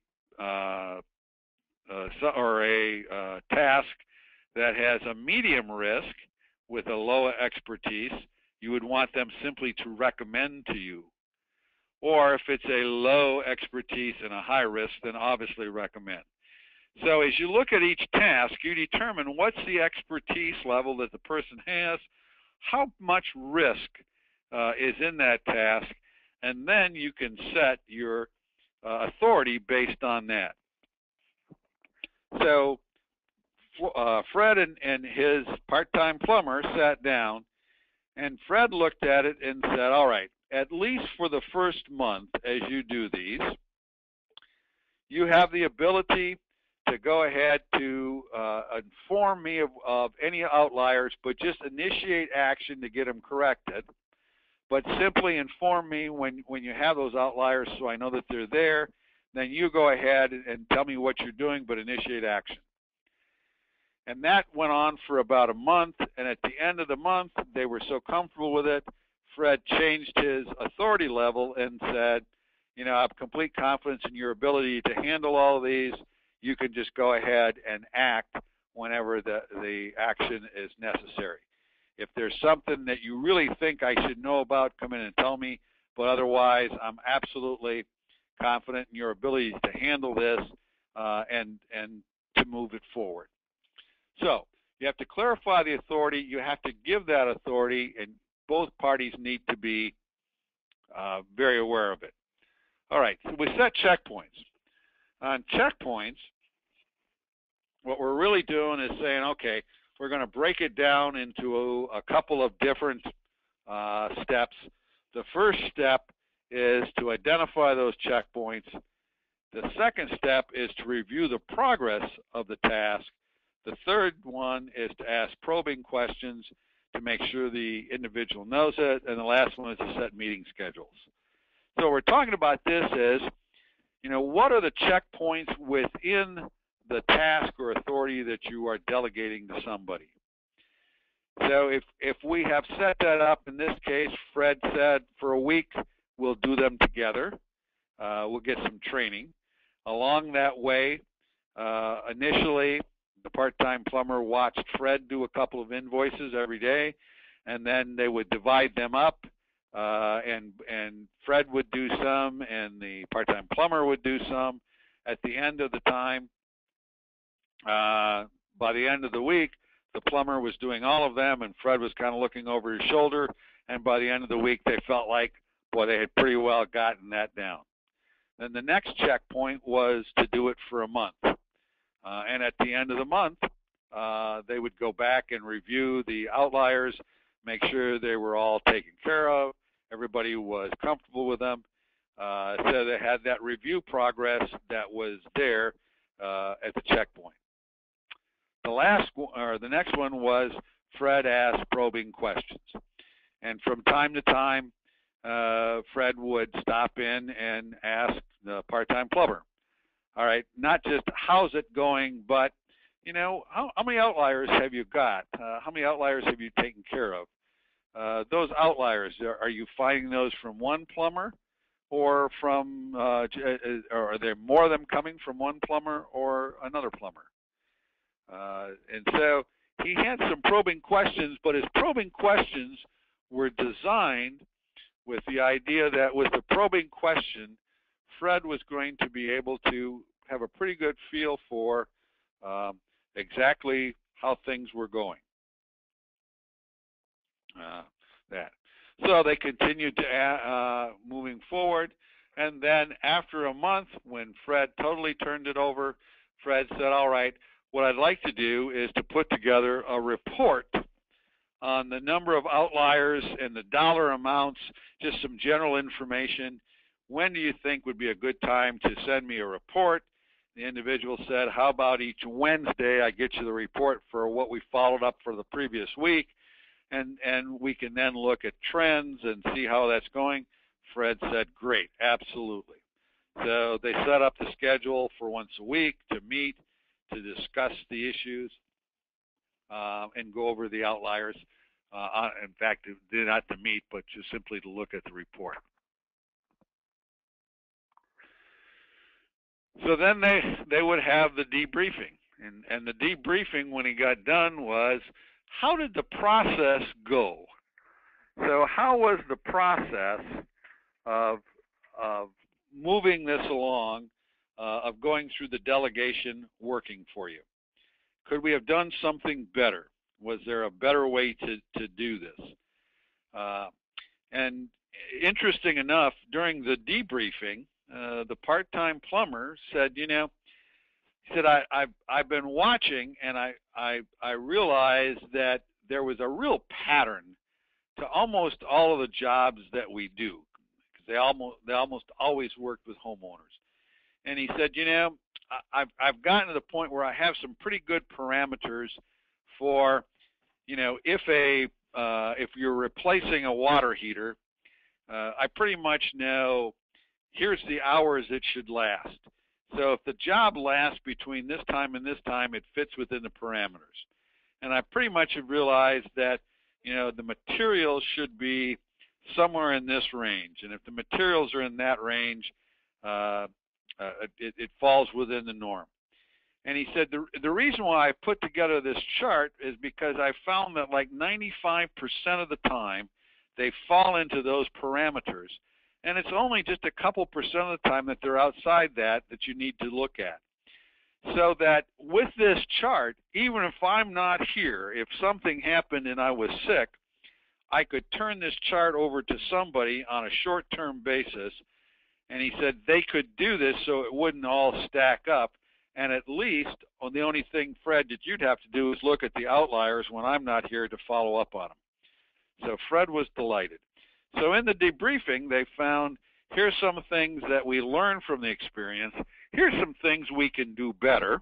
task that has a medium risk with a low expertise, you would want them simply to recommend to you. Or if it's a low expertise and a high risk, then obviously recommend. So as you look at each task, you determine what's the expertise level that the person has, how much risk is in that task, and then you can set your authority based on that. So Fred and his part-time plumber sat down, and Fred looked at it and said, all right, at least for the first month as you do these, you have the ability to go ahead to inform me of any outliers, but just initiate action to get them corrected. But simply inform me when you have those outliers so I know that they're there. Then you go ahead and tell me what you're doing, but initiate action. And that went on for about a month, and at the end of the month, they were so comfortable with it, Fred changed his authority level and said, you know, I have complete confidence in your ability to handle all of these. You can just go ahead and act whenever the action is necessary. If there's something that you really think I should know about, come in and tell me, but otherwise, I'm absolutely confident in your ability to handle this and to move it forward. So you have to clarify the authority. You have to give that authority, and both parties need to be very aware of it. All right, so we set checkpoints. On checkpoints, what we're really doing is saying, okay, we're going to break it down into a couple of different steps. The first step is to identify those checkpoints. The second step is to review the progress of the task. The third one is to ask probing questions to make sure the individual knows it. And the last one is to set meeting schedules. So what we're talking about this is, you know, what are the checkpoints within the task or authority that you are delegating to somebody? So if we have set that up, in this case, Fred said for a week, we'll do them together. We'll get some training. Along that way, initially, the part-time plumber watched Fred do a couple of invoices every day, and then they would divide them up, and Fred would do some, and the part-time plumber would do some. At the end of the time, by the end of the week, the plumber was doing all of them, and Fred was kind of looking over his shoulder, and by the end of the week, they felt like, boy, they had pretty well gotten that down. Then the next checkpoint was to do it for a month. And at the end of the month, they would go back and review the outliers, make sure they were all taken care of, everybody was comfortable with them. So they had that review progress that was there at the checkpoint. The next one was Fred asked probing questions. And from time to time, Fred would stop in and ask the part-time plumber, all right, not just how's it going, but, you know, how many outliers have you got? How many outliers have you taken care of? Those outliers, are you finding those from one plumber or from, or are there more of them coming from one plumber or another plumber? And so he had some probing questions, but his probing questions were designed with the idea that with the probing question, Fred was going to be able to have a pretty good feel for exactly how things were going. So they continued to moving forward, and then after a month, when Fred totally turned it over, Fred said, all right, what I'd like to do is to put together a report on the number of outliers and the dollar amounts, just some general information. When do you think would be a good time to send me a report? The individual said, how about each Wednesday I get you the report for what we followed up for the previous week, and we can then look at trends and see how that's going. Fred said, great, absolutely. So they set up the schedule for once a week to meet, to discuss the issues, and go over the outliers. In fact, not to meet, but just simply to look at the report. So then they would have the debriefing. And the debriefing, when he got done, was, how did the process go? So how was the process of moving this along of going through the delegation working for you? Could we have done something better? Was there a better way to do this? And interesting enough, during the debriefing, the part-time plumber said, he said, I've been watching, and I realized that there was a real pattern to almost all of the jobs that we do, because they almost always worked with homeowners. And he said, I've gotten to the point where I have some pretty good parameters for, if you're replacing a water heater, I pretty much know here's the hours it should last. So if the job lasts between this time and this time, it fits within the parameters. And I pretty much have realized that, the materials should be somewhere in this range. And if the materials are in that range, it falls within the norm. And he said, the reason why I put together this chart is because I found that like 95% of the time, they fall into those parameters. And it's only just a couple percent of the time that they're outside that you need to look at. So that with this chart, even if I'm not here, if something happened and I was sick, I could turn this chart over to somebody on a short-term basis. And he said they could do this so it wouldn't all stack up. And at least, the only thing, Fred, that you'd have to do is look at the outliers when I'm not here to follow up on them. So Fred was delighted. So in the debriefing, they found, here's some things that we learned from the experience. Here's some things we can do better.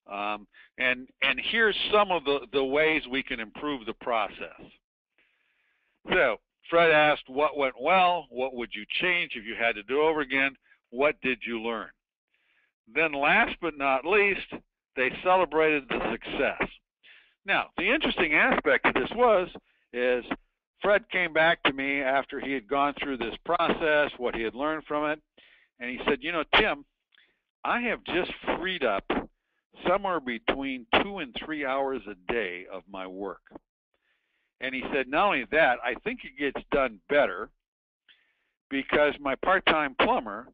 And here's some of the ways we can improve the process. So Fred asked what went well, what would you change if you had to do over again, what did you learn? Then last but not least, they celebrated the success. Now, the interesting aspect of this is Fred came back to me after he had gone through this process, what he had learned from it, and he said, Tim, I have just freed up somewhere between 2 and 3 hours a day of my work. And he said, not only that, I think it gets done better because my part-time plumber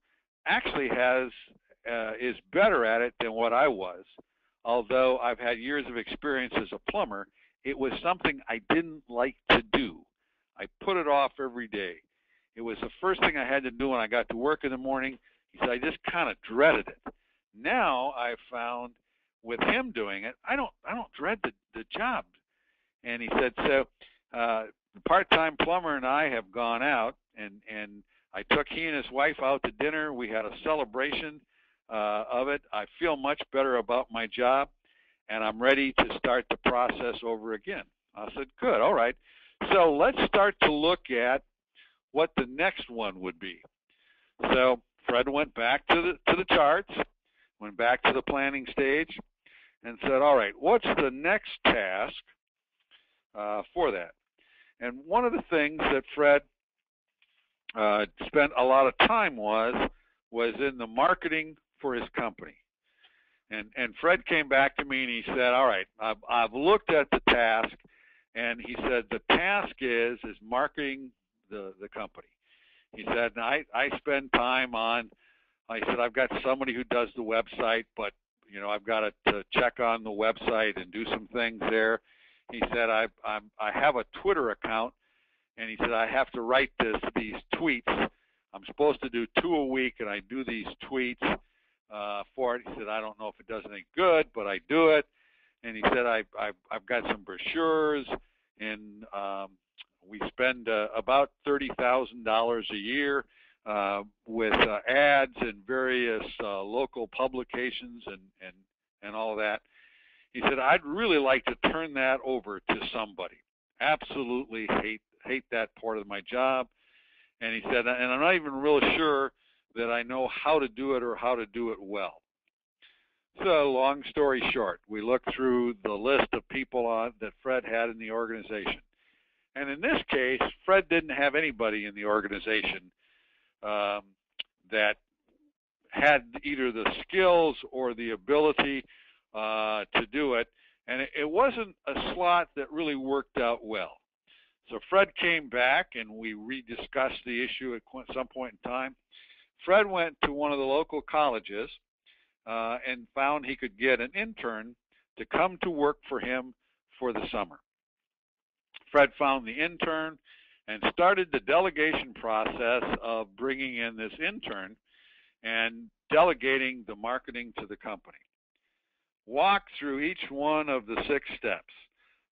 actually is better at it than what I was. Although I've had years of experience as a plumber, it was something I didn't like to do. I put it off every day. It was the first thing I had to do when I got to work in the morning. He said, I just kind of dreaded it. Now I've found with him doing it, I don't dread the job. And he said, so the part-time plumber and I have gone out, and I took he and his wife out to dinner. We had a celebration of it. I feel much better about my job, and I'm ready to start the process over again. I said, good, all right. So let's start to look at what the next one would be. So Fred went back to the charts, went back to the planning stage, and said, all right, what's the next task for that? And one of the things that Fred spent a lot of time was in the marketing for his company. And Fred came back to me and he said, all right, I've looked at the task, and he said the task is marketing the company. He said, and I spend time on, I said, I've got somebody who does the website, but I've got to check on the website and do some things there. He said, I have a Twitter account, and he said, I have to write these tweets. I'm supposed to do 2 a week, and I do these tweets for it. He said, I don't know if it does any good, but I do it. And he said, I've got some brochures, and we spend about $30,000 a year with ads in various local publications and all of that. He said, I'd really like to turn that over to somebody. Absolutely hate that part of my job. And he said, and I'm not even really sure that I know how to do it or how to do it well. So long story short, we looked through the list of people that Fred had in the organization. And in this case, Fred didn't have anybody in the organization that had either the skills or the ability to do it. And it wasn't a slot that really worked out well. So Fred came back and we rediscussed the issue at some point in time. Fred went to one of the local colleges and found he could get an intern to come to work for him for the summer. Fred found the intern and started the delegation process of bringing in this intern and delegating the marketing to the company. Walk through each one of the 6 steps.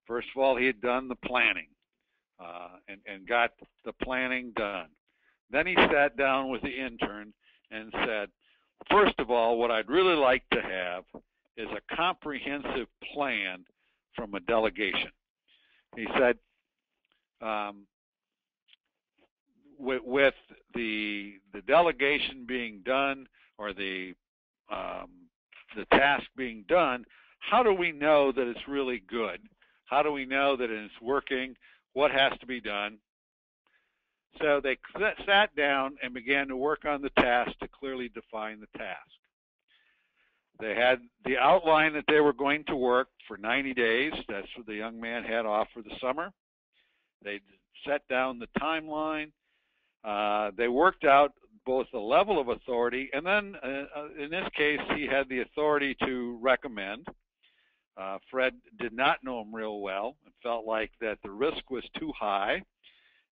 First of all, he had done the planning and got the planning done. Then he sat down with the intern and said, first of all, what I'd really like to have is a comprehensive plan from a delegation. He said, with the delegation being done, or the task being done, how do we know that it's really good? How do we know that it's working? What has to be done? So they sat down and began to work on the task to clearly define the task. They had the outline that they were going to work for 90 days. That's what the young man had off for the summer. They set down the timeline. They worked out both the level of authority, and then in this case, he had the authority to recommend. Fred did not know him real well and felt like that the risk was too high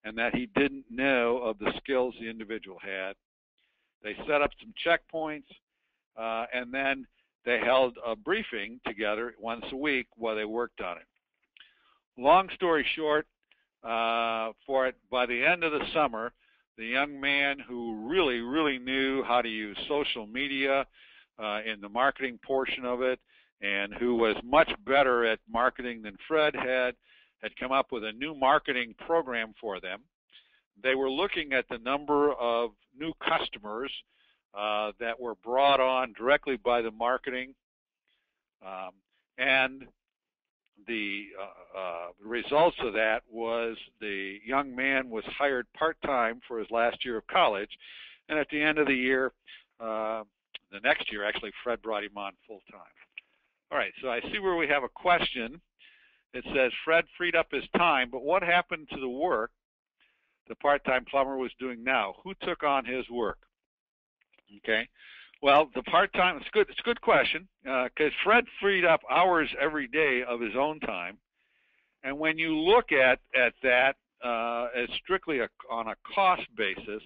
and that he didn't know of the skills the individual had. They set up some checkpoints, and then they held a briefing together once a week while they worked on it. Long story short, for it, by the end of the summer, the young man who really knew how to use social media in the marketing portion of it, and who was much better at marketing than Fred had come up with a new marketing program for them. They were looking at the number of new customers that were brought on directly by the marketing, and the results of that was the young man was hired part-time for his last year of college, and at the end of the year, the next year actually, Fred brought him on full-time. All right, so I see where we have a question. It says Fred freed up his time, but what happened to the work the part-time plumber was doing now? Who took on his work? Okay. Well, the part-time, it's a good question, because Fred freed up hours every day of his own time. And when you look at that as strictly on a cost basis,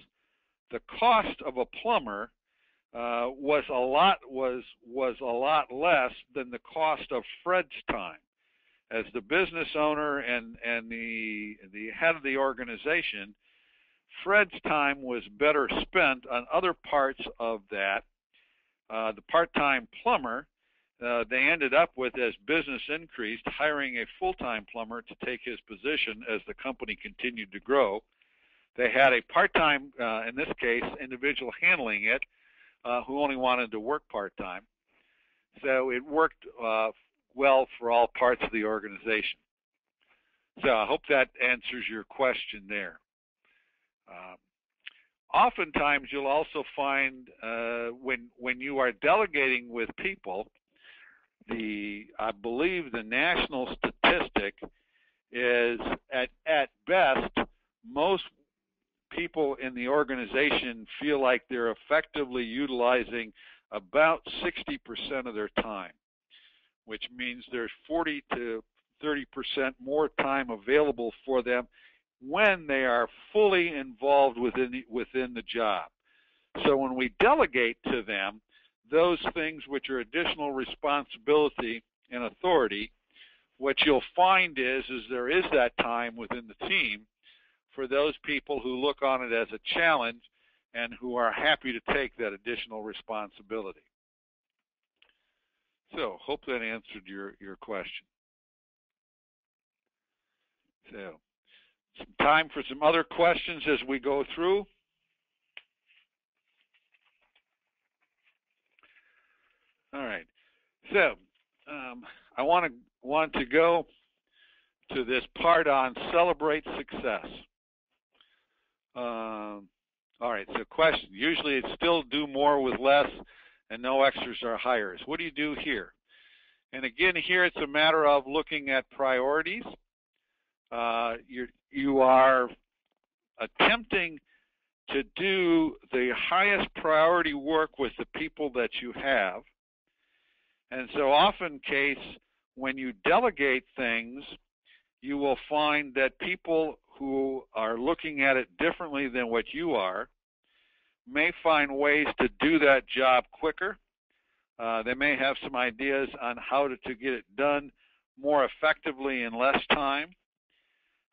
the cost of a plumber was a lot less than the cost of Fred's time. As the business owner and the head of the organization, Fred's time was better spent on other parts of that. The part-time plumber, they ended up with, as business increased, hiring a full-time plumber to take his position as the company continued to grow. They had a part-time, in this case, individual handling it, who only wanted to work part-time. So it worked well for all parts of the organization. So I hope that answers your question there. Oftentimes you'll also find when you are delegating with people, I believe the national statistic is at best, most people in the organization feel like they're effectively utilizing about 60% of their time, which means there's 40 to 30% more time available for them when they are fully involved within the job. So when we delegate to them those things which are additional responsibility and authority, what you'll find is there is that time within the team for those people who look on it as a challenge and who are happy to take that additional responsibility. So, hope that answered your question. So, some time for some other questions as we go through. All right. So, I want to go to this part on celebrate success. All right. So, question. Usually, it's still do more with less, and no extras or hires. What do you do here? And again, here it's a matter of looking at priorities. You are attempting to do the highest priority work with the people that you have. And so often case, when you delegate things, you will find that people who are looking at it differently than what you are may find ways to do that job quicker. They may have some ideas on how to get it done more effectively in less time.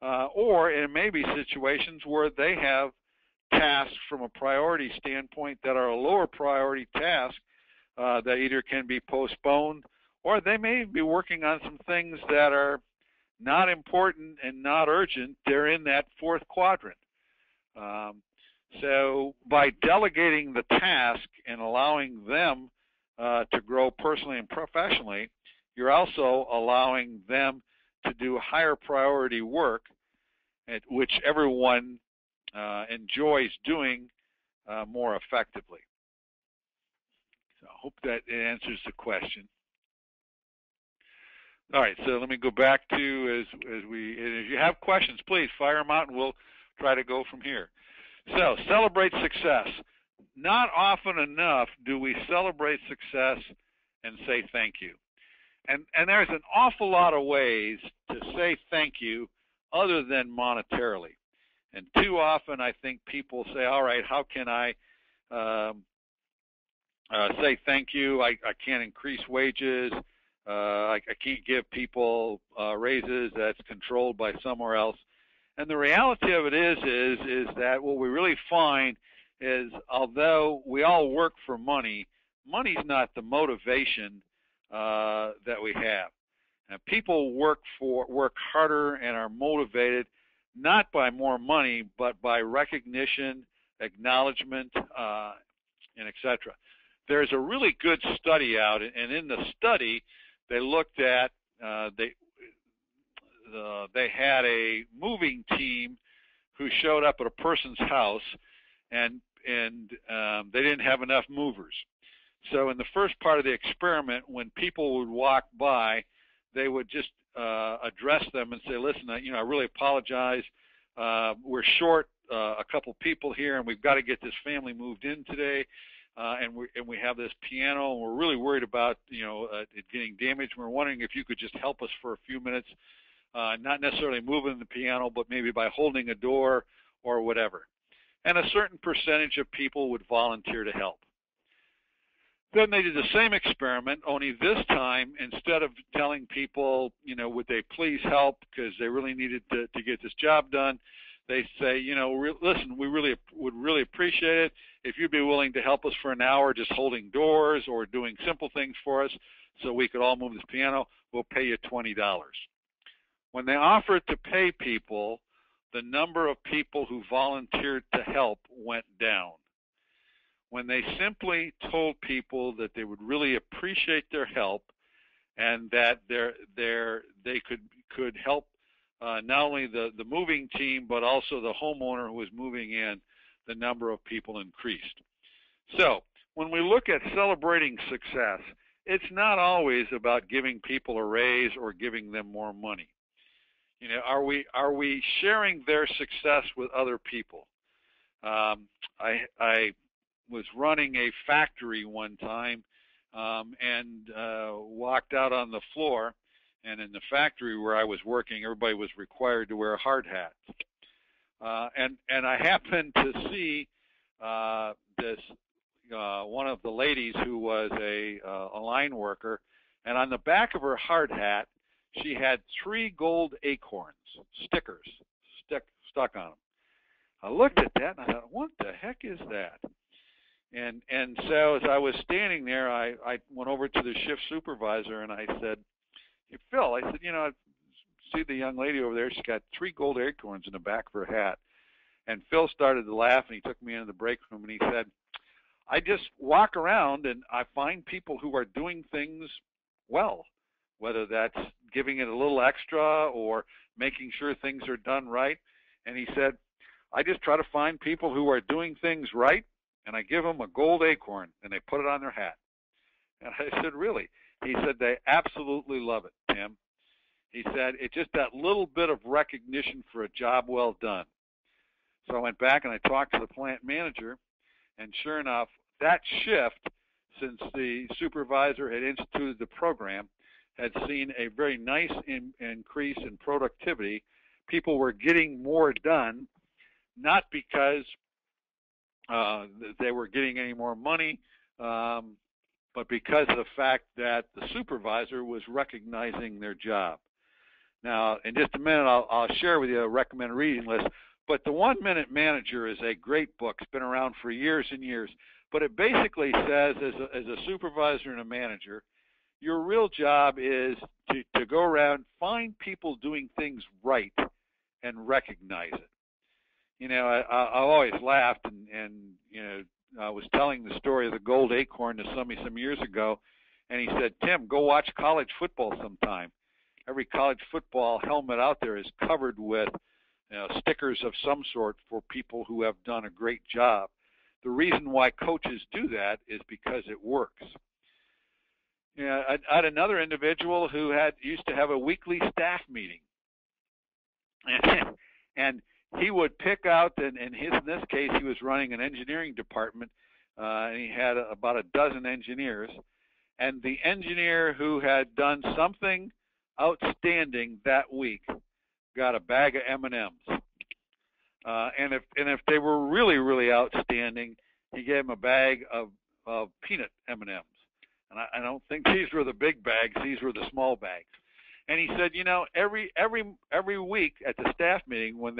Or it may be situations where they have tasks from a priority standpoint that are a lower priority task that either can be postponed, or they may be working on some things that are not important and not urgent. They're in that fourth quadrant. So by delegating the task and allowing them to grow personally and professionally, you're also allowing them to do higher priority work, which everyone enjoys doing more effectively. So I hope that answers the question. All right, so let me go back to as you have questions, please fire them out, and we'll try to go from here. So celebrate success. Not often enough do we celebrate success and say thank you. And there's an awful lot of ways to say thank you other than monetarily. And too often I think people say, all right, how can I say thank you? I can't increase wages. I can't give people raises. That's controlled by somewhere else. And the reality of it is that what we really find is, although we all work for money, money's not the motivation that we have. And people work harder and are motivated not by more money, but by recognition, acknowledgement, and etc. There's a really good study out, and in the study, they looked at they had a moving team who showed up at a person's house, and they didn't have enough movers. So in the first part of the experiment, when people would walk by, they would just address them and say, listen, I really apologize. We're short a couple people here, and we've got to get this family moved in today. And we have this piano, and we're really worried about it getting damaged. We're wondering if you could just help us for a few minutes, not necessarily moving the piano, but maybe by holding a door or whatever. And a certain percentage of people would volunteer to help. Then they did the same experiment, only this time, instead of telling people, would they please help because they really needed to get this job done, they say, listen, we would really appreciate it if you'd be willing to help us for an hour just holding doors or doing simple things for us so we could all move this piano. We'll pay you $20. When they offered to pay people, the number of people who volunteered to help went down. When they simply told people that they would really appreciate their help and that they could help not only the moving team but also the homeowner who was moving in, the number of people increased. So when we look at celebrating success, it's not always about giving people a raise or giving them more money. Are we sharing their success with other people? I was running a factory one time and walked out on the floor, and in the factory where I was working, everybody was required to wear a hard hat. And I happened to see this one of the ladies who was a line worker, and on the back of her hard hat, she had 3 gold acorns, stickers, stuck on them. I looked at that and I thought, what the heck is that? And so as I was standing there, I went over to the shift supervisor and I said, hey, Phil, I said, I see the young lady over there. She's got 3 gold acorns in the back of her hat. And Phil started to laugh, and he took me into the break room and he said, I just walk around and I find people who are doing things well, whether that's giving it a little extra or making sure things are done right. And he said, I just try to find people who are doing things right, and I give them a gold acorn, and they put it on their hat. And I said, really? He said, they absolutely love it, Tim. He said, it's just that little bit of recognition for a job well done. So I went back and I talked to the plant manager, and sure enough, that shift, since the supervisor had instituted the program, had seen a very nice increase in productivity. People were getting more done, not because they were getting any more money, but because of the fact that the supervisor was recognizing their job. Now, in just a minute, I'll share with you a recommended reading list, but The 1 Minute Manager is a great book. It's been around for years and years, but it basically says, as a supervisor and a manager, your real job is to go around, find people doing things right, and recognize it. You know, I always laughed, and you know, I was telling the story of the gold acorn to somebody some years ago, and he said, "Tim, go watch college football sometime. Every college football helmet out there is covered with stickers of some sort for people who have done a great job. The reason why coaches do that is because it works." You know, I had another individual who used to have a weekly staff meeting, and he would pick out, and in this case, he was running an engineering department, and he had about a dozen engineers, and the engineer who had done something outstanding that week got a bag of M&Ms. And if they were really, really outstanding, he gave them a bag of peanut M&Ms. And I don't think these were the big bags; these were the small bags. And he said, you know, every week at the staff meeting, when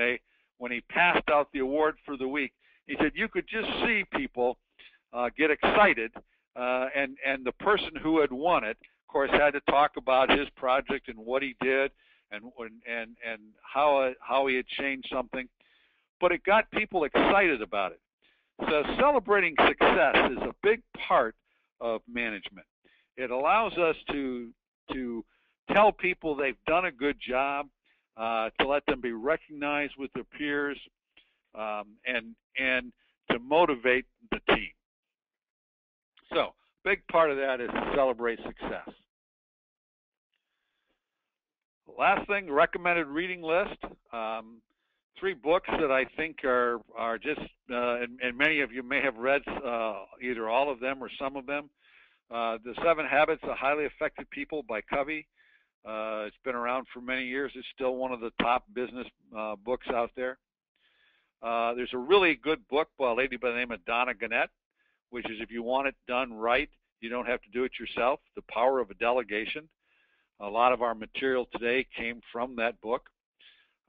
he passed out the award for the week, he said you could just see people get excited, and the person who had won it, of course, had to talk about his project and what he did, and how he had changed something. But it got people excited about it. So celebrating success is a big part of management. It allows us to tell people they've done a good job, to let them be recognized with their peers, and to motivate the team. So, big part of that is to celebrate success. Last thing, recommended reading list. 3 books that I think are just, and many of you may have read either all of them or some of them. The 7 Habits of Highly Effective People by Covey. It's been around for many years. It's still one of the top business books out there. There's a really good book by a lady by the name of Donna Gannett, which is if you want it done right, you don't have to do it yourself. The Power of a Delegation. A lot of our material today came from that book.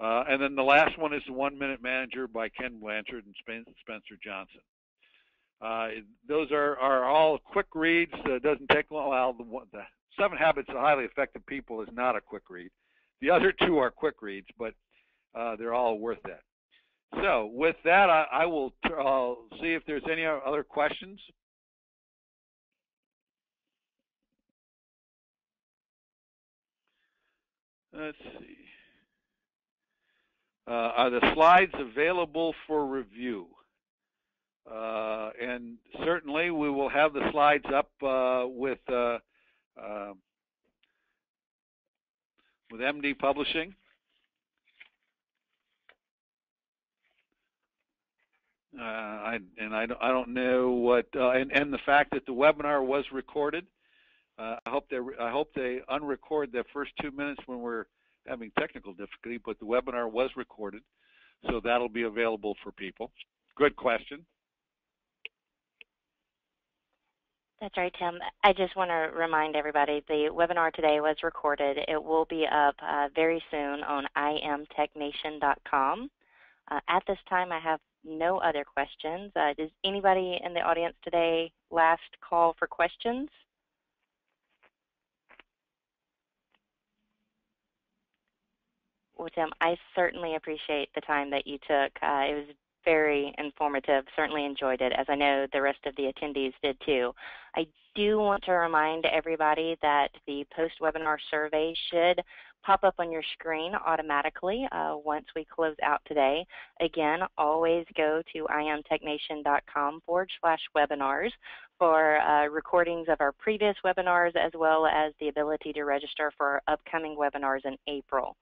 And then the last one is The 1 Minute Manager by Ken Blanchard and Spencer Johnson. Those are all quick reads. It doesn't take long. Well, the 7 Habits of Highly Effective People is not a quick read. The other 2 are quick reads, but they're all worth that. So with that, I'll see if there's any other questions. Let's see. Are the slides available for review? And certainly we will have the slides up with MD Publishing. I don't know what, and the fact that the webinar was recorded. I hope they unrecord the first 2 minutes when we're having technical difficulty, but the webinar was recorded, so that'll be available for people. Good question. That's right, Tim. I just want to remind everybody the webinar today was recorded. It will be up very soon on imtechnation.com. At this time, I have no other questions. Does anybody in the audience today last call for questions? Well, Tim, I certainly appreciate the time that you took. It was very informative. Certainly enjoyed it, as I know the rest of the attendees did too. I do want to remind everybody that the post-webinar survey should pop up on your screen automatically once we close out today. Again, always go to imtechnation.com/webinars for recordings of our previous webinars, as well as the ability to register for our upcoming webinars in April.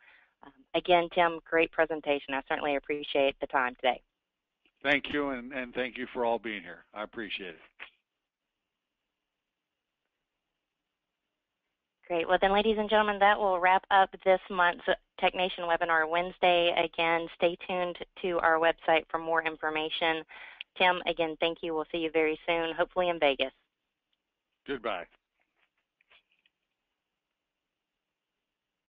Again, Tim, great presentation. I certainly appreciate the time today. Thank you, and thank you for all being here. I appreciate it. Great. Well, then, ladies and gentlemen, that will wrap up this month's TechNation webinar Wednesday. Again, stay tuned to our website for more information. Tim, again, thank you. We'll see you very soon, hopefully in Vegas. Goodbye.